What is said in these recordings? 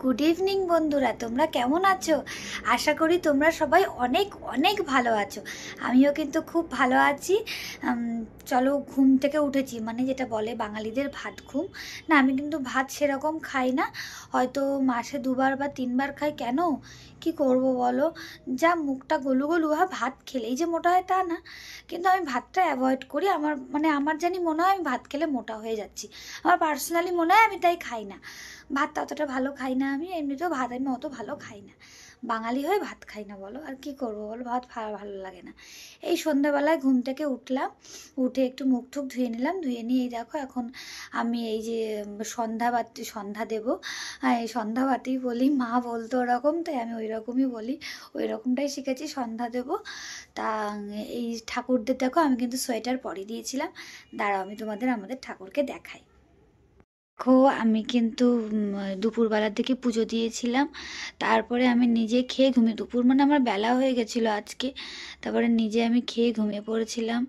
Good evening বন্ধুরা, তোমরা কেমন আছো? আশা করি তোমরা সবাই অনেক অনেক ভালো আছো। আমিও কিন্তু খুব ভালো আছি। চলো, ঘুম থেকে উঠেছি, মানে যেটা বলে বাঙালিদের ভাত ঘুম। না, আমি কিন্তু ভাত সেরকম খাই না, হয়তো মাসে 2বার বা 3বার খাই। কেন, কি করব বলো? যা মুখটা গলু গলু হয়, ভাত খেলেই যে মোটা হয় তা না, কিন্তু আমি ভাতটা অ্যাভয়েড করি। আমার জানি মনে হয় আমি ভাত খেলে মোটা হয়ে যাচ্ছি। আমার পার্সোনালি মনে হয়, আমি তাই খাই না। ভাতটা অতটা ভালো খাই না আমি, এমনিতেও ভাত আমি অত ভালো খাই না। বাঙালি হয়ে ভাত খাই না, বলো আর কি করবো বলো, ভাত ভালো লাগে না। এই সন্ধ্যাবেলায় ঘুম থেকে উঠলাম, উঠে একটু মুখ টুক ধুয়ে নিলাম, ধুয়ে নিয়ে এই দেখো এখন আমি এই যে সন্ধ্যা দেবো। এই সন্ধ্যাবাতি বলি, মা বলতো ওরকম, তাই আমি ওই রকমই বলি, ওই রকমটাই শিখেছি, সন্ধ্যা দেবো। তা এই ঠাকুরদের দেখো, আমি কিন্তু সোয়েটার পরিয়ে দিয়েছিলাম। দাঁড়াও, আমি তোমাদের আমাদের ঠাকুরকে দেখাই। দেখো, আমি কিন্তু দুপুরবেলার দিকে পুজো দিয়েছিলাম, তারপরে আমি নিজে খেয়ে ঘুমিয়ে, দুপুর মানে আমার বেলা হয়ে গেছিলো আজকে, তারপরে নিজে আমি খেয়ে ঘুমিয়ে পড়েছিলাম।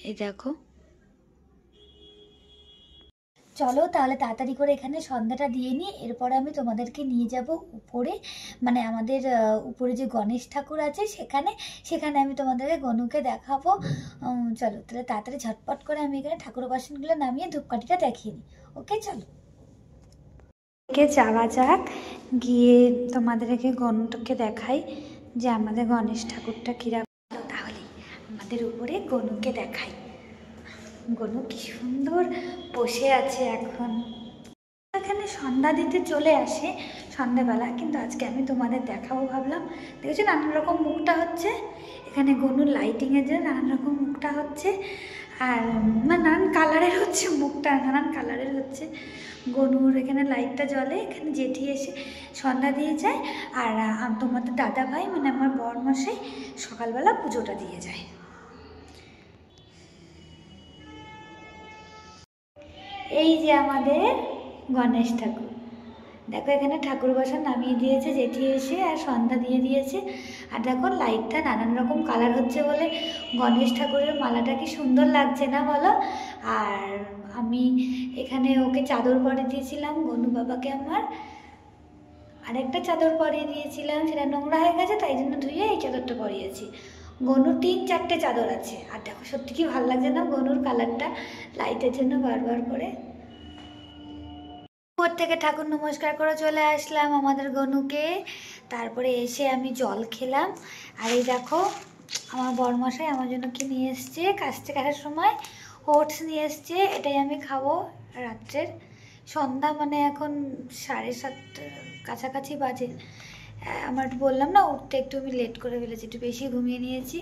এই দেখো, চলো তাহলে তাড়াতাড়ি করে এখানে সন্ধ্যাটা দিয়ে নিই, এরপরে আমি তোমাদেরকে নিয়ে যাব উপরে, মানে আমাদের উপরে যে গণেশ ঠাকুর আছে সেখানে, সেখানে আমি তোমাদেরকে গনুকে দেখাবো। চলো তাহলে তাড়াতাড়ি ঝটপট করে আমি এখানে ঠাকুর বাসনগুলো নামিয়ে ধূপকাঠিটা দেখিয়ে নিই। ওকে, চলো যাওয়া যাক, গিয়ে তোমাদেরকে গনুটাকে দেখাই যে আমাদের গণেশ ঠাকুরটা কিরকম। তাহলে আমাদের উপরে গনুকে দেখাই। গনু কি সুন্দর বসে আছে এখন। এখানে সন্ধ্যা দিতে চলে আসে সন্ধ্যাবেলা, কিন্তু আজকে আমি তোমাদের দেখাবো ভাবলাম। দেখেছো নানান রকম মুখটা হচ্ছে এখানে, গনুর লাইটিংয়ের জন্য নানান রকম মুখটা হচ্ছে, আর মানে নানান কালারের হচ্ছে মুখটা, নানান কালারের হচ্ছে। গনুর এখানে লাইটটা জ্বলে, এখানে জেঠি এসে সন্ধ্যা দিয়ে যায়, আর তোমাদের দাদা ভাই মানে আমার বরমশাই সকালবেলা পুজোটা দিয়ে যায়। এই যে আমাদের গণেশ ঠাকুর, দেখো এখানে ঠাকুর বাসন নামিয়ে দিয়েছে জেঠি এসে, আর সন্ধ্যা দিয়ে দিয়েছে। আর দেখো লাইটটা নানান রকম কালার হচ্ছে বলে গণেশ ঠাকুরের মালাটা কি সুন্দর লাগছে না বলো। আর আমি এখানে ওকে চাদর পরিয়ে দিয়েছিলাম, গনু বাবাকে আমার আরেকটা চাদর পরিয়ে দিয়েছিলাম, সেটা নোংরা হয়ে গেছে তাই জন্য ধুয়ে এই চাদরটা পরিয়েছি। গনুর 3-4টে চাদর আছে। আর দেখো সত্যি কি ভালো লাগছে না গনুর কালারটা, লাইটের জন্য বারবার করে। উপর থেকে ঠাকুর নমস্কার করে চলে আসলাম আমাদের গনুকে, তারপরে এসে আমি জল খেলাম। আর এই দেখো আমার বরমশাই আমার জন্য কি নিয়ে এসছে, কাছ থেকে আসার সময় ওটস নিয়ে এসছে, এটাই আমি খাবো রাত্রের। সন্ধ্যা মানে এখন 7:30 কাছাকাছি বাজে। আমার বললাম না উঠতে একটু আমি লেট করে ফেলেছি, একটু বেশি ঘুমিয়ে নিয়েছি,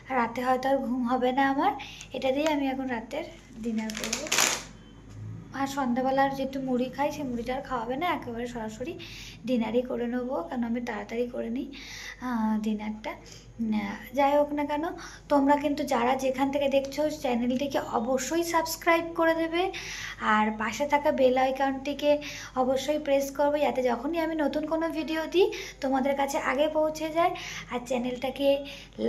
আর রাতে হয়তো আর ঘুম হবে না আমার। এটা দিয়ে আমি এখন রাতের ডিনার করবো। আর সন্ধ্যাবেলার যে একটু মুড়ি খাই, সেই মুড়িটা আর খাওয়াবে না, একেবারে সরাসরি ডিনারই করে নেবো, কারণ আমি তাড়াতাড়ি করে নিই ডিনারটা। যাই হোক না কেন, তোমরা কিন্তু যারা যেখান থেকে দেখছো চ্যানেলটিকে অবশ্যই সাবস্ক্রাইব করে দেবে, আর পাশে থাকা বেল আইকনটিকে অবশ্যই প্রেস করবে, যাতে যখনই আমি নতুন কোনো ভিডিও দিই তোমাদের কাছে আগে পৌঁছে যায়। আর চ্যানেলটাকে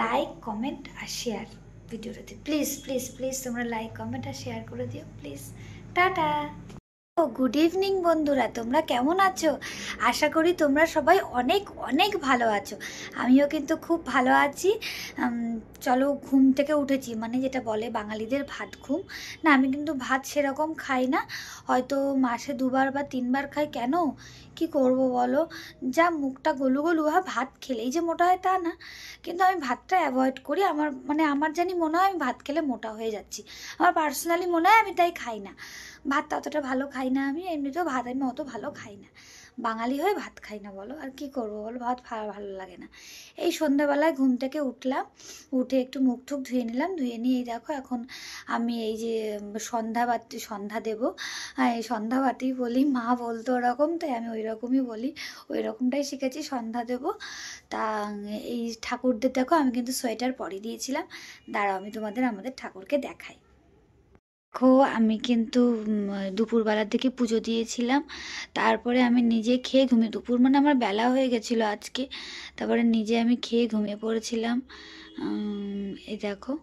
লাইক, কমেন্ট আর শেয়ার ভিডিওটাতে প্লিজ প্লিজ প্লিজ তোমরা লাইক, কমেন্ট আর শেয়ার করে দিও প্লিজ। টাটা। গুড ইভিনিং বন্ধুরা, তোমরা কেমন আছো? আশা করি তোমরা সবাই অনেক অনেক ভালো আছো। আমিও কিন্তু খুব ভালো আছি। চলো, ঘুম থেকে উঠেছি, মানে যেটা বলে বাঙালিদের ভাত ঘুম। না, আমি কিন্তু ভাত সেরকম খাই না, হয়তো মাসে 2বার বা 3বার খাই। কেন, কি করব বলো? যা মুখটা গলু গলু হয়, ভাত খেলেই যে মোটা হয় তা না, কিন্তু আমি ভাতটা অ্যাভয়েড করি। আমার জানি মনে হয় আমি ভাত খেলে মোটা হয়ে যাচ্ছি। আমার পার্সোনালি মনে হয় আমি তাই খাই না। ভাতটা অতটা ভালো খাই না আমি, এমনিতেও ভাত আমি অত ভালো খাই না। বাঙালি হয়ে ভাত খাই না, বলো আর কি করবো বলো, ভাত ভালো লাগে না। এই সন্ধ্যাবেলায় ঘুম থেকে উঠলাম, উঠে একটু মুখ টুক ধুয়ে নিলাম, ধুয়ে নিয়ে এই দেখো এখন আমি এই যে সন্ধ্যা দেবো। এই সন্ধ্যাবাতি বলি, মা বলতো ওরকম, তাই আমি ওই রকমই বলি, ওই রকমটাই শিখেছি, সন্ধ্যা দেবো। তা এই ঠাকুরদের দেখো, আমি কিন্তু সোয়েটার পরিয়ে দিয়েছিলাম। দাঁড়াও, আমি তোমাদের আমাদের ঠাকুরকে দেখাই। দেখো, আমি কিন্তু দুপুরবেলার দিকে পুজো দিয়েছিলাম, তারপরে আমি নিজে খেয়ে ঘুমিয়ে, দুপুর মানে আমার বেলা হয়ে গেছিলো আজকে, তারপরে নিজে আমি খেয়ে ঘুমিয়ে পড়েছিলাম। এই দেখো,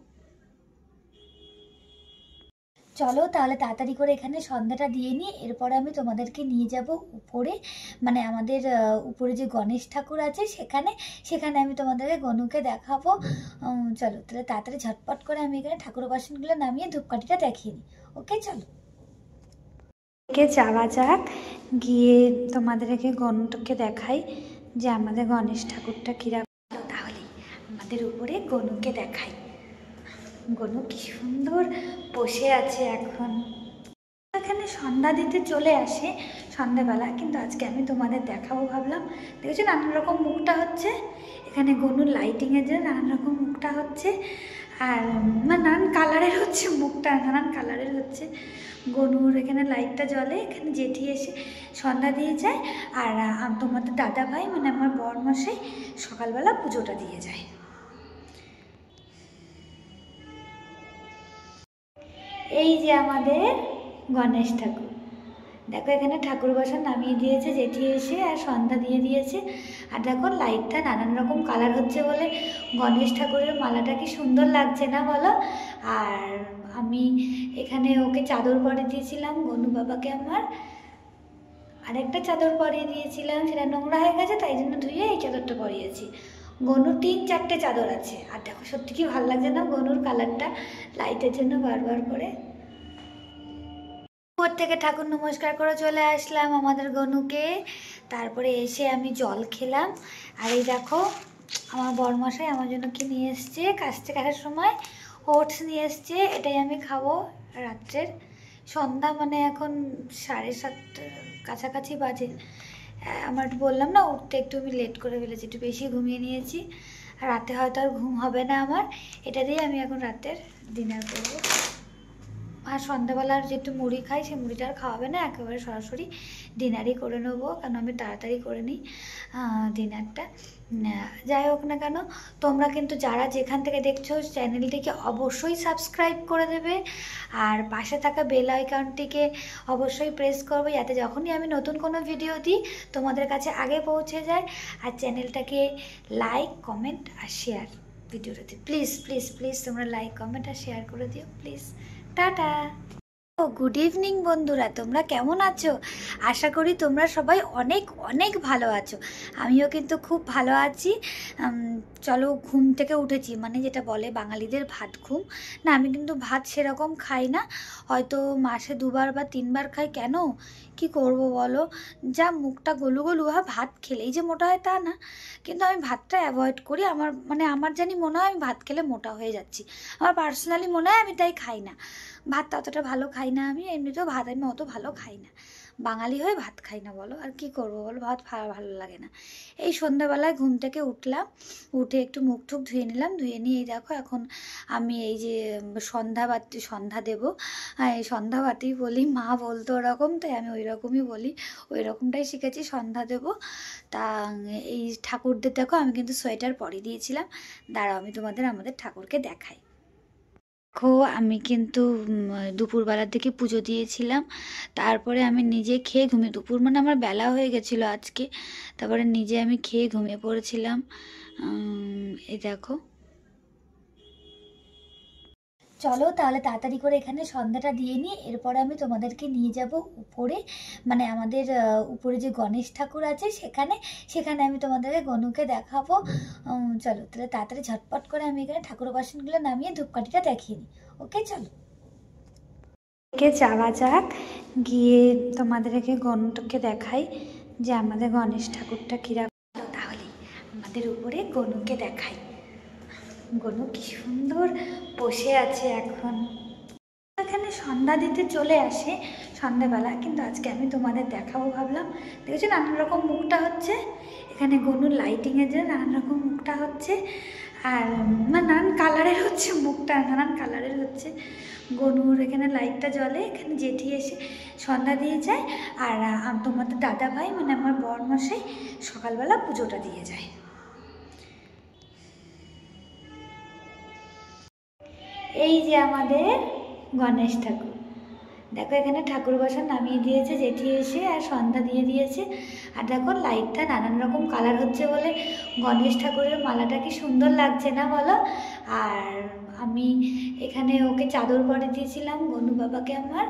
চলো তাহলে তাড়াতাড়ি করে এখানে সন্ধ্যাটা দিয়ে নিই, এরপরে আমি তোমাদেরকে নিয়ে যাব উপরে, মানে আমাদের উপরে যে গণেশ ঠাকুর আছে সেখানে সেখানে আমি তোমাদেরকে গনুকে দেখাবো। চলো তাহলে তাড়াতাড়ি ঝটপট করে আমি এখানে ঠাকুর বাসনগুলো নামিয়ে ধূপকাঠিটা দেখিয়ে নিই। ওকে চলো যাওয়া যাক, গিয়ে তোমাদেরকে গনুটাকে দেখাই যে আমাদের গণেশ ঠাকুরটা কিরকম। তাহলে আমাদের উপরে গনুকে দেখাই। গনু কি সুন্দর বসে আছে এখন। এখানে সন্ধ্যা দিতে চলে আসে সন্ধ্যাবেলা, কিন্তু আজকে আমি তোমাদের দেখাবো ভাবলাম। দেখেছো নানান রকম মুখটা হচ্ছে এখানে, গনুর লাইটিংয়ের জন্য নানান রকম মুখটা হচ্ছে, আর মানে নানান কালারের হচ্ছে মুখটা, নানান কালারের হচ্ছে। গনুর এখানে লাইটটা জ্বলে, এখানে জেঠি এসে সন্ধ্যা দিয়ে যায়, আর তোমাদের দাদা ভাই মানে আমার বরমশাই সকালবেলা পুজোটা দিয়ে যায়। এই যে আমাদের গণেশ ঠাকুর, দেখো এখানে ঠাকুর বাসন নামিয়ে দিয়েছে জেঠি এসে, আর সন্ধ্যা দিয়ে দিয়েছে। আর দেখো লাইটটা নানান রকম কালার হচ্ছে বলে গণেশ ঠাকুরের মালাটা কি সুন্দর লাগছে না বলো। আর আমি এখানে ওকে চাদর পরিয়ে দিয়েছিলাম গনু বাবাকে আমার, আরেকটা চাদর পরিয়ে দিয়েছিলাম, সেটা নোংরা হয়ে গেছে তাই জন্য ধুয়ে এই চাদরটা পরিয়েছি। গনুর 3-4টে চাদর আছে। আর দেখো সত্যি কি ভালো লাগছে না গনুর কালারটা, লাইটের জন্য বারবার করে। উপর থেকে ঠাকুর নমস্কার করে চলে আসলাম আমাদের গনুকে, তারপরে এসে আমি জল খেলাম। আর এই দেখো আমার বরমশাই আমার জন্য কি নিয়ে এসছে, কাস্তে কাটার সময় ওটস নিয়ে এসছে, এটাই আমি খাবো রাত্রের। সন্ধ্যা মানে এখন 7:30 কাছাকাছি বাজে। আমার বললাম না উঠতে একটু আমি লেট করে ফেলেছি, একটু বেশি ঘুমিয়ে নিয়েছি, আর রাতে হয়তো আর ঘুম হবে না আমার। এটা দিয়ে আমি এখন রাতের ডিনার করবো। আর সন্ধ্যাবেলার যে একটু মুড়ি খাই, সেই মুড়িটা আর খাওয়াবে না, একেবারে সরাসরি ডিনারই করে নেবো, কারণ আমি তাড়াতাড়ি করে নিই ডিনারটা। যাই হোক না কেন, তোমরা কিন্তু যারা যেখান থেকে দেখছো চ্যানেলটিকে অবশ্যই সাবস্ক্রাইব করে দেবে, আর পাশে থাকা বেল আইকনটিকে অবশ্যই প্রেস করবে, যাতে যখনই আমি নতুন কোনো ভিডিও দিই তোমাদের কাছে আগে পৌঁছে যায়। আর চ্যানেলটাকে লাইক, কমেন্ট আর শেয়ার ভিডিওটাতে প্লিজ প্লিজ প্লিজ তোমরা লাইক, কমেন্ট আর শেয়ার করে দিও প্লিজ। টাটা। ও গুড ইভিনিং বন্ধুরা, তোমরা কেমন আছো? আশা করি তোমরা সবাই অনেক অনেক ভালো আছো। আমিও কিন্তু খুব ভালো আছি। চলো ঘুম থেকে উঠেছি, মানে যেটা বলে বাঙালিদের ভাত ঘুম। না আমি কিন্তু ভাত সেরকম খাই না, হয়তো মাসে 2বার বা 3বার খাই। কেন কি করব বলো, যা মুখটা গলু গলু, ভাত খেলেই যে মোটা হয় তা না, কিন্তু আমি ভাতটা অ্যাভয়েড করি। আমার মানে আমার জানি মনে হয় আমি ভাত খেলে মোটা হয়ে যাচ্ছি, আমার পার্সোনালি মনে হয়, আমি তাই খাই না ভাত। অতটা ভালো খাই না আমি, এমনিতেও ভাত আমি অত ভালো খাই না, বাঙালি হয়ে ভাত খাই না বলো, আর কি করবো বলো, ভাত ভালো লাগে না। এই সন্ধ্যাবেলায় ঘুম থেকে উঠলাম, উঠে একটু মুখ টুক ধুয়ে নিলাম, ধুয়ে নিয়ে এই দেখো এখন আমি এই যে সন্ধ্যা দেবো। এই সন্ধ্যাবাতি বলি, মা বলতো ওরকম, তাই আমি ওই রকমই বলি, ওই রকমটাই শিখেছি সন্ধ্যা দেবো। তা এই ঠাকুরদের দেখো আমি কিন্তু সোয়েটার পরিয়ে দিয়েছিলাম, দাঁড়াও আমি তোমাদের আমাদের ঠাকুরকে দেখাই। দেখো আমি কিন্তু দুপুরবেলার দিকে পুজো দিয়েছিলাম, তারপরে আমি নিজে খেয়ে ঘুমিয়ে, দুপুর মানে আমার বেলা হয়ে গেছিলো আজকে, তারপরে নিজে আমি খেয়ে ঘুমিয়ে পড়েছিলাম। এই দেখো, চলো তাহলে তাড়াতাড়ি করে এখানে সন্ধ্যাটা দিয়ে নিই, এরপরে আমি তোমাদেরকে নিয়ে যাব উপরে, মানে আমাদের উপরে যে গণেশ ঠাকুর আছে সেখানে সেখানে আমি তোমাদেরকে গনুকে দেখাবো। চলো তাহলে তাড়াতাড়ি ঝটপট করে আমি এখানে ঠাকুর বাসনগুলো নামিয়ে ধূপকাঠিটা দেখিয়ে নিই। ওকে চলো যাওয়া যাক, গিয়ে তোমাদেরকে গনুটাকে দেখাই যে আমাদের গণেশ ঠাকুরটা কিরকম। তাহলে আমাদের উপরে গনুকে দেখাই। গনু কি সুন্দর বসে আছে এখন। এখানে সন্ধ্যা দিতে চলে আসে সন্ধ্যাবেলা, কিন্তু আজকে আমি তোমাদের দেখাবো ভাবলাম। দেখেছো নানান রকম মুখটা হচ্ছে এখানে, গনুর লাইটিংয়ের জন্য নানান রকম মুখটা হচ্ছে, আর মানে নানান কালারের হচ্ছে মুখটা, নানান কালারের হচ্ছে। গনুর এখানে লাইটটা জ্বলে, এখানে জেঠি এসে সন্ধ্যা দিয়ে যায়, আর তোমাদের দাদা ভাই মানে আমার বরমশাই সকালবেলা পুজোটা দিয়ে যায়। এই যে আমাদের গণেশ ঠাকুর, দেখো এখানে ঠাকুর বাসন নামিয়ে দিয়েছে জেঠি এসে, আর সন্ধ্যা দিয়ে দিয়েছে। আর দেখো লাইটটা নানান রকম কালার হচ্ছে বলে গণেশ ঠাকুরের মালাটা কি সুন্দর লাগছে না বলো। আর আমি এখানে ওকে চাদর পরিয়ে দিয়েছিলাম গনু বাবাকে আমার,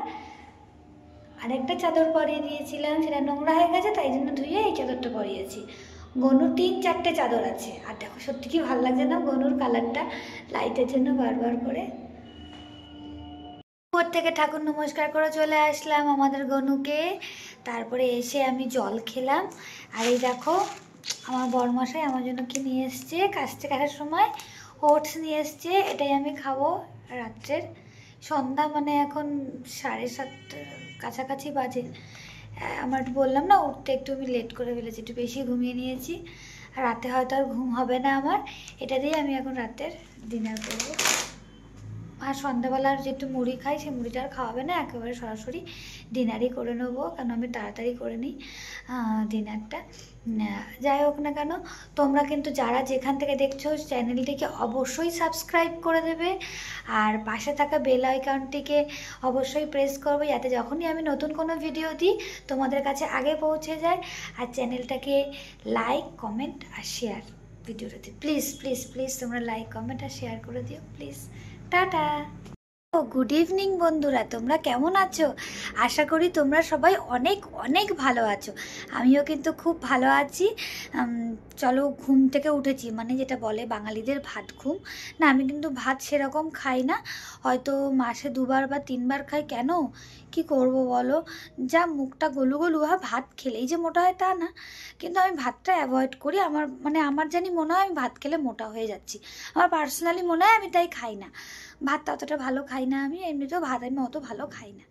আরেকটা চাদর পরিয়ে দিয়েছিলাম, সেটা নোংরা হয়ে গেছে তাই জন্য ধুয়ে এই চাদরটা পরিয়েছি। গনুর 3-4টে চাদর আছে। আর দেখো সত্যি কি ভালো লাগছে না গনুর কালারটা, লাইটের জন্য বারবার করে। উপর থেকে ঠাকুর নমস্কার করে চলে আসলাম আমাদের গনুকে, তারপরে এসে আমি জল খেলাম। আর এই দেখো আমার বরমশাই আমার জন্য কি নিয়ে এসছে, কাস্তে কাটার সময় ওটস নিয়ে এসছে, এটাই আমি খাবো রাত্রের। সন্ধ্যা মানে এখন 7:30 কাছাকাছি বাজে। আমার বললাম না উঠতে একটু আমি লেট করে ফেলেছি, একটু বেশি ঘুমিয়ে নিয়েছি, আর রাতে হয়তো আর ঘুম হবে না আমার। এটা দিয়ে আমি এখন রাতের ডিনার করবো। আর সন্ধ্যাবেলার যে একটু মুড়ি খাই, সেই মুড়িটা আর খাওয়াবে না, একেবারে সরাসরি ডিনারই করে নেবো, কারণ আমি তাড়াতাড়ি করে নিই ডিনারটা। যাই হোক না কেন, তোমরা কিন্তু যারা যেখান থেকে দেখছো চ্যানেলটিকে অবশ্যই সাবস্ক্রাইব করে দেবে, আর পাশে থাকা বেল আইকনটিকে অবশ্যই প্রেস করবে, যাতে যখনই আমি নতুন কোনো ভিডিও দিই তোমাদের কাছে আগে পৌঁছে যায়। আর চ্যানেলটাকে লাইক, কমেন্ট আর শেয়ার ভিডিওটাতে প্লিজ প্লিজ প্লিজ তোমরা লাইক, কমেন্ট আর শেয়ার করে দিও প্লিজ। টাটা। ও গুড ইভিনিং বন্ধুরা, তোমরা কেমন আছো? আশা করি তোমরা সবাই অনেক অনেক ভালো আছো। আমিও কিন্তু খুব ভালো আছি। চলো, ঘুম থেকে উঠেছি, মানে যেটা বলে বাঙালিদের ভাত ঘুম। না, আমি কিন্তু ভাত সেরকম খাই না, হয়তো মাসে 2বার বা 3বার খাই। কেন, কি করব বলো, যা মুখটা গলু গলু হয়, ভাত খেলেই যে মোটা হয় তা না, কিন্তু আমি ভাতটা অ্যাভয়েড করি। আমার জানি মনে হয় আমি ভাত খেলে মোটা হয়ে যাচ্ছি, আমার পার্সোনালি মনে হয়, আমি তাই খাই না ভাতটা, অতটা ভালো খাই না আমি। এমনিতেও ভাত আমি অত ভালো খাই না,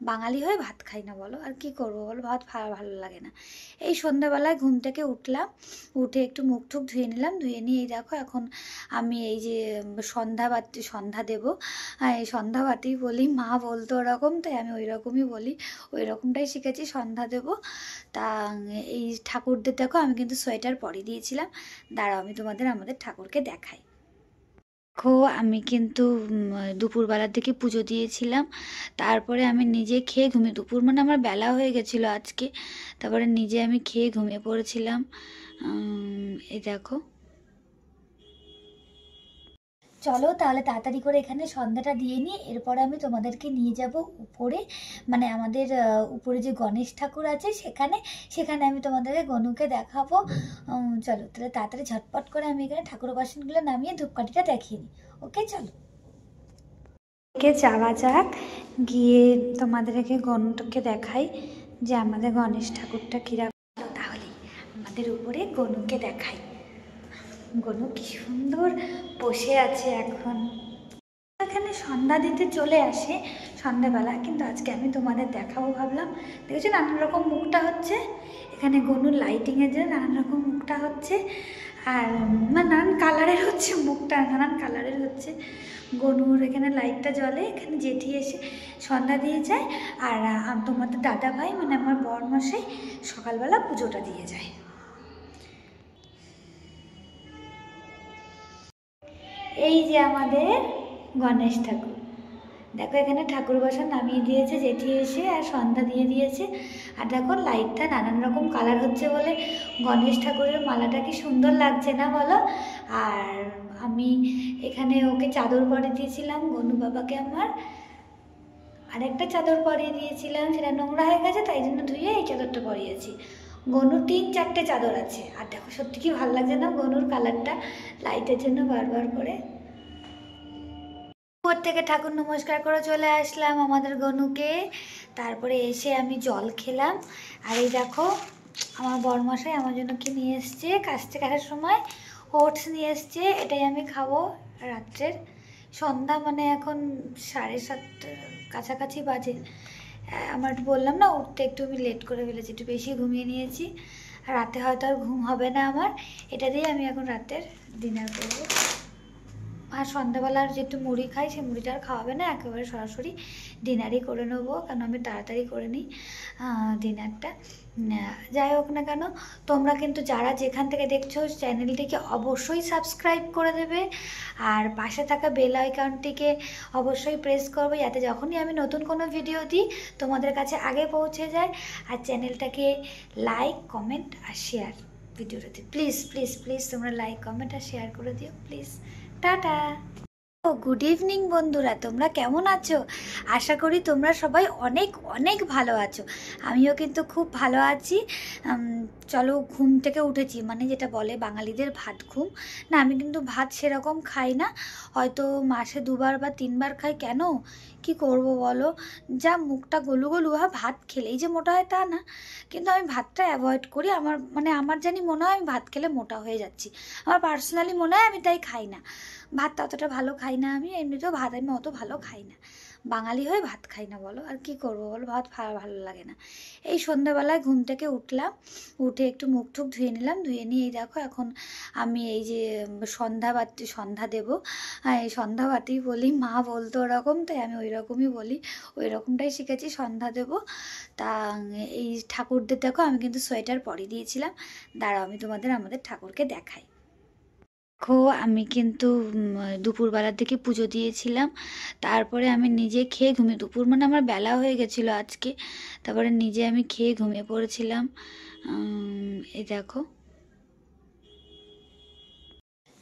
বাঙালি হয়ে ভাত খাই না বলো, আর কি করবো বলো, ভাত ভালো লাগে না। এই সন্ধ্যাবেলায় ঘুম থেকে উঠলাম, উঠে একটু মুখ টুক ধুয়ে নিলাম, ধুয়ে নিয়ে এই দেখো এখন আমি এই যে সন্ধ্যা দেবো। এই সন্ধ্যাবাতি বলি, মা বলতো ওরকম, তাই আমি ওই রকমই বলি, ওই রকমটাই শিখেছি, সন্ধ্যা দেবো। তা এই ঠাকুরদের দেখো আমি কিন্তু সোয়েটার পরিয়ে দিয়েছিলাম, দাঁড়াও আমি তোমাদের আমাদের ঠাকুরকে দেখাই। দেখো আমি কিন্তু দুপুরবেলার দিকে পুজো দিয়েছিলাম, তারপরে আমি নিজে খেয়ে ঘুমিয়ে, দুপুর মানে আমার বেলা হয়ে গেছিলো আজকে, তারপরে নিজে আমি খেয়ে ঘুমিয়ে পড়েছিলাম। এই দেখো, চলো তাহলে তাড়াতাড়ি করে এখানে সন্ধ্যাটা দিয়ে নিই, এরপরে আমি তোমাদেরকে নিয়ে যাব উপরে, মানে আমাদের উপরে যে গণেশ ঠাকুর আছে সেখানে আমি তোমাদেরকে গনুকে দেখাবো। চলো তাহলে তাড়াতাড়ি ঝটপট করে আমি এখানে ঠাকুর বাসনগুলো নামিয়ে ধূপকাঠিটা দেখিয়ে নিই। ওকে চলো, যাওয়া যাক, গিয়ে তোমাদেরকে গনুকে দেখাই যে আমাদের গণেশ ঠাকুরটা কিরকম। তাহলে আমাদের উপরে গনুকে দেখাই, গনু কি সুন্দর বসে আছে এখন। এখানে সন্ধ্যা দিতে চলে আসে সন্ধ্যাবেলা, কিন্তু আজকে আমি তোমাদের দেখাবো ভাবলাম। দেখেছো নানান রকম মুখটা হচ্ছে, এখানে গনুর লাইটিংয়ের জন্য নানান রকম মুখটা হচ্ছে, আর নানান কালারের হচ্ছে মুখটা, নানান কালারের হচ্ছে। গনুর এখানে লাইটটা জ্বলে, এখানে জেঠি এসে সন্ধ্যা দিয়ে যায়, আর তোমাদের দাদা ভাই মানে আমার বরমশাই সকালবেলা পুজোটা দিয়ে যায়। এই যে আমাদের গণেশ ঠাকুর, দেখো এখানে ঠাকুর বাসন নামিয়ে দিয়েছে জেঠি এসে, আর সন্ধ্যা দিয়ে দিয়েছে। আর দেখো লাইটটা নানান রকম কালার হচ্ছে বলে গণেশ ঠাকুরের মালাটা কি সুন্দর লাগছে না বলো। আর আমি এখানে ওকে চাদর পরিয়ে দিয়েছিলাম গনু বাবাকে আমার, আরেকটা চাদর পরিয়ে দিয়েছিলাম, সেটা নোংরা হয়ে গেছে তাই জন্য ধুয়ে এই চাদরটা পরিয়েছি। গনুর 3-4টে চাদর আছে। আর দেখো সত্যি কি ভালো লাগছে না গনুর কালারটা, লাইটের জন্য বারবার করে। উপর থেকে ঠাকুর নমস্কার করে চলে আসলাম আমাদের গনুকে, তারপরে এসে আমি জল খেলাম। আর এই দেখো আমার বরমশাই আমার জন্য কি নিয়ে এসছে, কাস্তে কাটার সময় ওটস নিয়ে এসছে, এটাই আমি খাবো রাত্রের। সন্ধ্যা মানে এখন 7:30 কাছাকাছি বাজে। আমার বললাম না উঠতে একটু আমি লেট করে ফেলেছি, একটু বেশি ঘুমিয়ে নিয়েছি, আর রাতে হয়তো আর ঘুম হবে না আমার। এটা দিয়ে আমি এখন রাতের ডিনার করবো। আর সন্ধ্যাবেলার যে একটু মুড়ি খাই, সেই মুড়িটা আর খাওয়াবে না, একেবারে সরাসরি ডিনারই করে নেবো, কারণ আমি তাড়াতাড়ি করে নিই ডিনারটা। যাই হোক না কেন, তোমরা কিন্তু যারা যেখান থেকে দেখছো চ্যানেলটিকে অবশ্যই সাবস্ক্রাইব করে দেবে, আর পাশে থাকা বেল আইকনটিকে অবশ্যই প্রেস করবে, যাতে যখনই আমি নতুন কোনো ভিডিও দিই তোমাদের কাছে আগে পৌঁছে যায়। আর চ্যানেলটাকে লাইক, কমেন্ট আর শেয়ার ভিডিওটাতে প্লিজ প্লিজ প্লিজ তোমরা লাইক, কমেন্ট আর শেয়ার করে দিও প্লিজ। টাটা। গুড ইভিনিং বন্ধুরা, তোমরা কেমন আছো? আশা করি তোমরা সবাই অনেক অনেক ভালো আছো। আমিও কিন্তু খুব ভালো আছি। চলো, ঘুম থেকে উঠেছি, মানে যেটা বলে বাঙালিদের ভাত ঘুম। না, আমি কিন্তু ভাত সেরকম খাই না, হয়তো মাসে 2বার বা 3বার খাই। কেন, কি করব বলো? যা মুখটা গলু গলু হয়, ভাত খেলেই যে মোটা হয় তা না, কিন্তু আমি ভাতটা অ্যাভয়েড করি। আমার জানি মনে হয় আমি ভাত খেলে মোটা হয়ে যাচ্ছি। আমার পার্সোনালি মনে হয়, আমি তাই খাই না। ভাত অতটা ভালো খাই না, আমি এমনিতেও ভাত আমি অত ভালো খাই না। বাঙালি হয়ে ভাত খাই না, বলো আর কি করবো বলো, ভাত ভালো লাগে না। এই সন্ধ্যাবেলায় ঘুম থেকে উঠলাম, উঠে একটু মুখ টুক ধুয়ে নিলাম, ধুয়ে নিয়ে এই দেখো এখন আমি এই যে সন্ধ্যা দেবো। এই সন্ধ্যাবাতি বলি, মা বলতো ওরকম, তাই আমি ওই রকমই বলি, ওই রকমটাই শিখেছি, সন্ধ্যা দেবো। তা এই ঠাকুরদের দেখো, আমি কিন্তু সোয়েটার পরিয়ে দিয়েছিলাম। দাঁড়াও, আমি তোমাদের আমাদের ঠাকুরকে দেখাই। দেখো, আমি কিন্তু দুপুরবেলার দিকে পুজো দিয়েছিলাম, তারপরে আমি নিজে খেয়ে ঘুমিয়ে, দুপুর মানে আমার বেলা হয়ে গেছিলো আজকে, তারপরে নিজে আমি খেয়ে ঘুমিয়ে পড়েছিলাম। এই দেখো,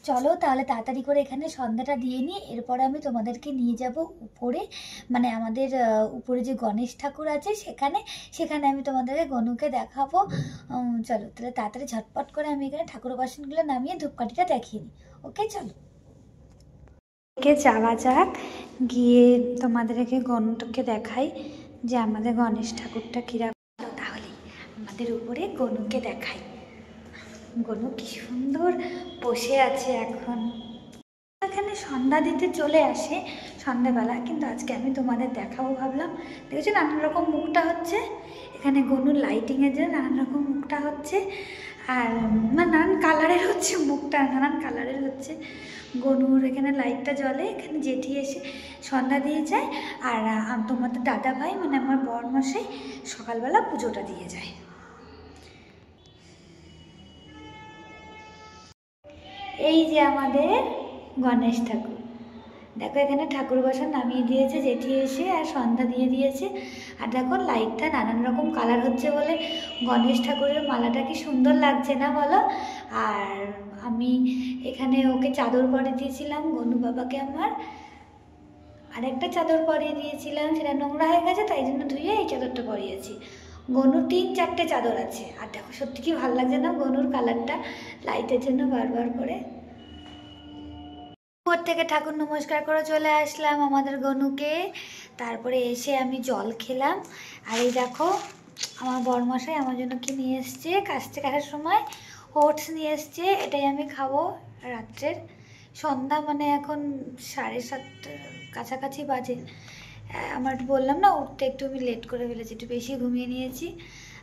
চলো তাহলে তাড়াতাড়ি করে এখানে সন্ধ্যাটা দিয়ে নিই, এরপরে আমি তোমাদেরকে নিয়ে যাব উপরে, মানে আমাদের উপরে যে গণেশ ঠাকুর আছে সেখানে, সেখানে আমি তোমাদেরকে গনুকে দেখাবো। চলো তাহলে তাড়াতাড়ি ঝটপট করে আমি এখানে ঠাকুর বাসনগুলো নামিয়ে ধূপকাঠিটা দেখিয়ে নিই। ওকে, চলো যাওয়া যাক, গিয়ে তোমাদেরকে গনুটাকে দেখাই যে আমাদের গণেশ ঠাকুরটা কিরকম। তাহলে আমাদের উপরে গনুকে দেখাই। গনু কি সুন্দর বসে আছে এখন। এখানে সন্ধ্যা দিতে চলে আসে সন্ধ্যাবেলা, কিন্তু আজকে আমি তোমাদের দেখাবো ভাবলাম। দেখেছো নানান রকম মুখটা হচ্ছে এখানে, গনুর লাইটিংয়ের জন্য নানান রকম মুখটা হচ্ছে, আর মানে নানান কালারের হচ্ছে মুখটা, নানান কালারের হচ্ছে। গনুর এখানে লাইটটা জ্বলে, এখানে জেঠি এসে সন্ধ্যা দিয়ে যায়, আর তোমাদের দাদা ভাই মানে আমার বরমশাই সকালবেলা পুজোটা দিয়ে যায়। এই যে আমাদের গণেশ ঠাকুর, দেখো এখানে ঠাকুর বসা নামিয়ে দিয়েছে জেঠি এসে, আর সন্ধ্যা দিয়ে দিয়েছে। আর দেখো লাইটটা নানান রকম কালার হচ্ছে বলে গণেশ ঠাকুরের মালাটা কি সুন্দর লাগছে না বলো। আর আমি এখানে ওকে চাদর পরিয়ে দিয়েছিলাম গনু বাবাকে আমার, আর একটা চাদর পরিয়ে দিয়েছিলাম, সেটা নোংরা হয়ে গেছে তাই জন্য ধুয়ে এই চাদরটা পরিয়েছি। গনুর 3-4টে চাদর আছে, আর দেখো সত্যি কি ভালো লাগছে না গনুর কালারটা, লাইটের জন্য বারবার করে। উপর থেকে ঠাকুর নমস্কার করে চলে আসলাম আমাদের গনুকে, তারপরে এসে আমি জল খেলাম। আর এই দেখো আমার বরমশাই আমার জন্য কি নিয়ে এসছে, কাজ থেকে আসার সময় ওটস নিয়ে এসছে, এটাই আমি খাবো রাত্রের। সন্ধ্যা মানে এখন 7:30 কাছাকাছি বাজে। আমার বললাম না উঠতে একটু আমি লেট করে ফেলেছি, একটু বেশি ঘুমিয়ে নিয়েছি,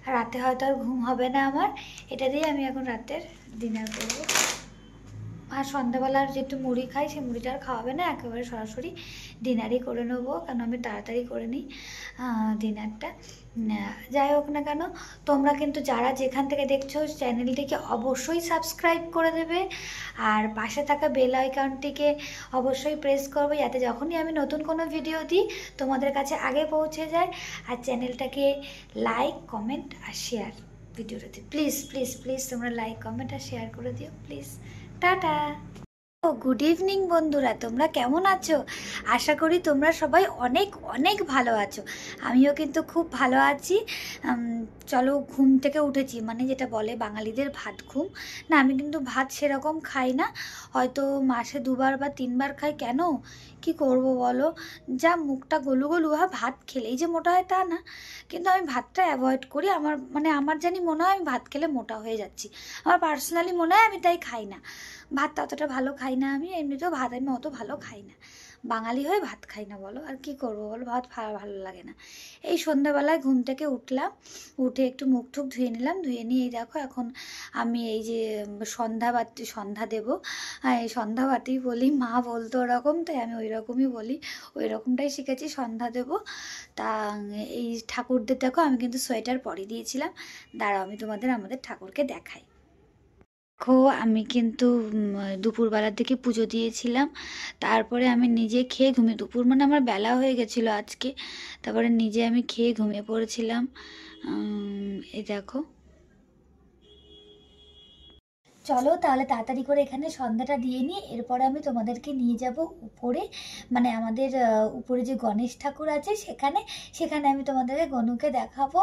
আর রাতে হয়তো আর ঘুম হবে না আমার। এটা দিয়ে আমি এখন রাতের ডিনার করবো। আর সন্ধ্যাবেলার যেটু মুড়ি খাই, সেই মুড়িটা আর খাওয়াবে না, একেবারে সরাসরি ডিনারই করে নেবো, কারণ আমি তাড়াতাড়ি করে নিই ডিনারটা। যাই হোক না কেন, তোমরা কিন্তু যারা যেখান থেকে দেখছো চ্যানেলটিকে অবশ্যই সাবস্ক্রাইব করে দেবে, আর পাশে থাকা বেল আইকনটিকে অবশ্যই প্রেস করবে, যাতে যখনই আমি নতুন কোনো ভিডিও দিই তোমাদের কাছে আগে পৌঁছে যায়। আর চ্যানেলটাকে লাইক, কমেন্ট আর শেয়ার ভিডিওটাতে, প্লিজ প্লিজ প্লিজ তোমরা লাইক, কমেন্ট আর শেয়ার করে দিও প্লিজ। টাটা। গুড ইভিনিং বন্ধুরা, তোমরা কেমন আছো? আশা করি তোমরা সবাই অনেক অনেক ভালো আছো। আমিও কিন্তু খুব ভালো আছি। চলো, ঘুম থেকে উঠেছি, মানে যেটা বলে বাঙালিদের ভাত ঘুম। না, আমি কিন্তু ভাত সেরকম খাই না, হয়তো মাসে 2বার বা 3বার খাই। কেন, কি করব বলো? যা মুখটা গলু গলু হয়, ভাত খেলেই যে মোটা হয় তা না, কিন্তু আমি ভাতটা অ্যাভয়েড করি। আমার জানি মনে হয় আমি ভাত খেলে মোটা হয়ে যাচ্ছি। আমার পার্সোনালি মনে হয় আমি তাই খাই না। ভাত অতটা ভালো খাই না, আমি এমনিতেও ভাত আমি অত ভালো খাই না। বাঙালি হয়ে ভাত খাই না, বলো আর কি করবো বলো, ভাত ভালো লাগে না। এই সন্ধ্যাবেলায় ঘুম থেকে উঠলাম, উঠে একটু মুখ টুক ধুয়ে নিলাম, ধুয়ে নিয়ে এই দেখো এখন আমি এই যে সন্ধ্যা দেবো। এই সন্ধ্যাবাতি বলি, মা বলতো ওরকম, তাই আমি ওই রকমই বলি, ওই রকমটাই শিখেছি, সন্ধ্যা দেবো। তা এই ঠাকুরদের দেখো, আমি কিন্তু সোয়েটার পরিয়ে দিয়েছিলাম। দাঁড়াও, আমি তোমাদের আমাদের ঠাকুরকে দেখাই। দেখো, আমি কিন্তু দুপুরবেলার দিকে পুজো দিয়েছিলাম, তারপরে আমি নিজে খেয়ে ঘুমিয়ে, দুপুর মানে আমার বেলা হয়ে গেছিলো আজকে, তারপরে নিজে আমি খেয়ে ঘুমিয়ে পড়েছিলাম। এই দেখো, চলো তাহলে তাড়াতাড়ি করে এখানে সন্ধ্যাটা দিয়ে নিই, এরপরে আমি তোমাদেরকে নিয়ে যাব উপরে, মানে আমাদের উপরে যে গণেশ ঠাকুর আছে সেখানে সেখানে আমি তোমাদেরকে গনুকে দেখাবো।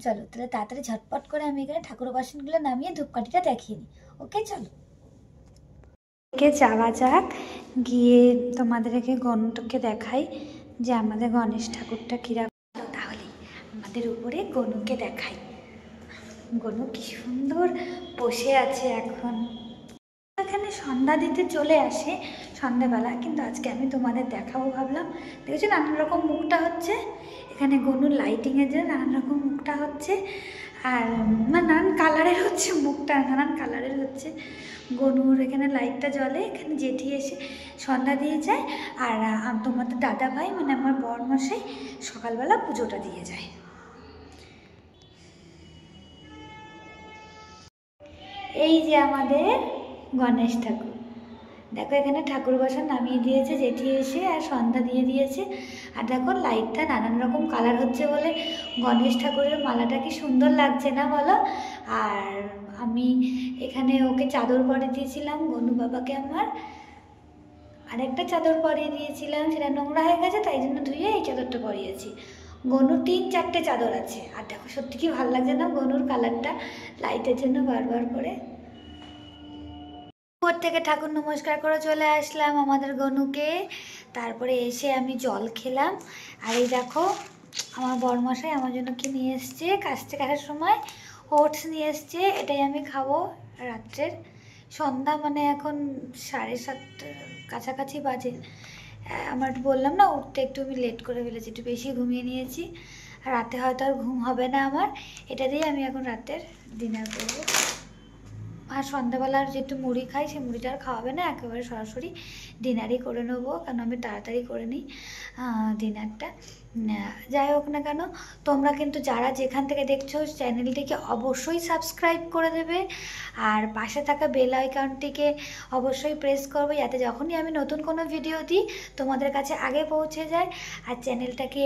চলো তাহলে তাড়াতাড়ি ঝটপট করে আমি এখানে ঠাকুর বাসনগুলো নামিয়ে ধূপকাঠিটা দেখিয়ে নিই। ওকে চলো যাওয়া যাক, গিয়ে তোমাদেরকে গনুটাকে দেখাই যে আমাদের গণেশ ঠাকুরটা কিরকম। তাহলে আমাদের উপরে গনুকে দেখাই, গনু কি সুন্দর বসে আছে এখন। এখানে সন্ধ্যা দিতে চলে আসে সন্ধ্যাবেলা, কিন্তু আজকে আমি তোমাদের দেখাবো ভাবলাম। দেখেছো নানান রকম মুখটা হচ্ছে এখানে গনুর লাইটিংয়ের জন্য, নানান রকম মুখটা হচ্ছে, আর নানান কালারের হচ্ছে মুখটা, নানান কালারের হচ্ছে গনুর। এখানে লাইটটা জ্বলে, এখানে জেঠি এসে সন্ধ্যা দিয়ে যায়, আর তোমাদের দাদা ভাই মানে আমার বরমশাই সকালবেলা পুজোটা দিয়ে যায়। এই যে আমাদের গণেশ ঠাকুর, দেখো এখানে ঠাকুর বাসন নামিয়ে দিয়েছে জেঠি এসে, আর সন্ধ্যা দিয়ে দিয়েছে। আর দেখো লাইটটা নানান রকম কালার হচ্ছে বলে গণেশ ঠাকুরের মালাটা কি সুন্দর লাগছে না বলো। আর আমি এখানে ওকে চাদর পরিয়ে দিয়েছিলাম গনু বাবাকে আমার, আরেকটা চাদর পরিয়ে দিয়েছিলাম, সেটা নোংরা হয়ে গেছে তাই জন্য ধুয়ে এই চাদরটা পরিয়েছি। গনুর 3-4টে চাদর আছে। আর দেখো সত্যি কি ভালো লাগছে না গনুর কালারটা লাইটের জন্য বারবার করে। উপর থেকে ঠাকুর নমস্কার করে চলে আসলাম আমাদের গনুকে, তারপরে এসে আমি জল খেলাম। আর এই দেখো আমার বরমশাই আমার জন্য কি নিয়ে এসছে, কাস্তে কাটার সময় ওটস নিয়ে এসছে, এটাই আমি খাবো রাত্রের। সন্ধ্যা মানে এখন 7:30 কাছাকাছি বাজে। আমার বললাম না উঠতে একটু আমি লেট করে ফেলেছি, একটু বেশি ঘুমিয়ে নিয়েছি, আর রাতে হয়তো আর ঘুম হবে না আমার। এটা দিয়ে আমি এখন রাতের ডিনার করবো। আর সন্ধ্যাবেলার যেটু মুড়ি খাই সেই মুড়িটা আর খাওয়াবে না, একেবারে সরাসরি ডিনারই করে নেবো, কারণ আমি তাড়াতাড়ি করে নিই ডিনারটা। যাই হোক না কেন, তোমরা কিন্তু যারা যেখান থেকে দেখছো চ্যানেলটিকে অবশ্যই সাবস্ক্রাইব করে দেবে, আর পাশে থাকা বেল আইকনটিকে অবশ্যই প্রেস করবে, যাতে যখনই আমি নতুন কোনো ভিডিও দিই তোমাদের কাছে আগে পৌঁছে যায়। আর চ্যানেলটাকে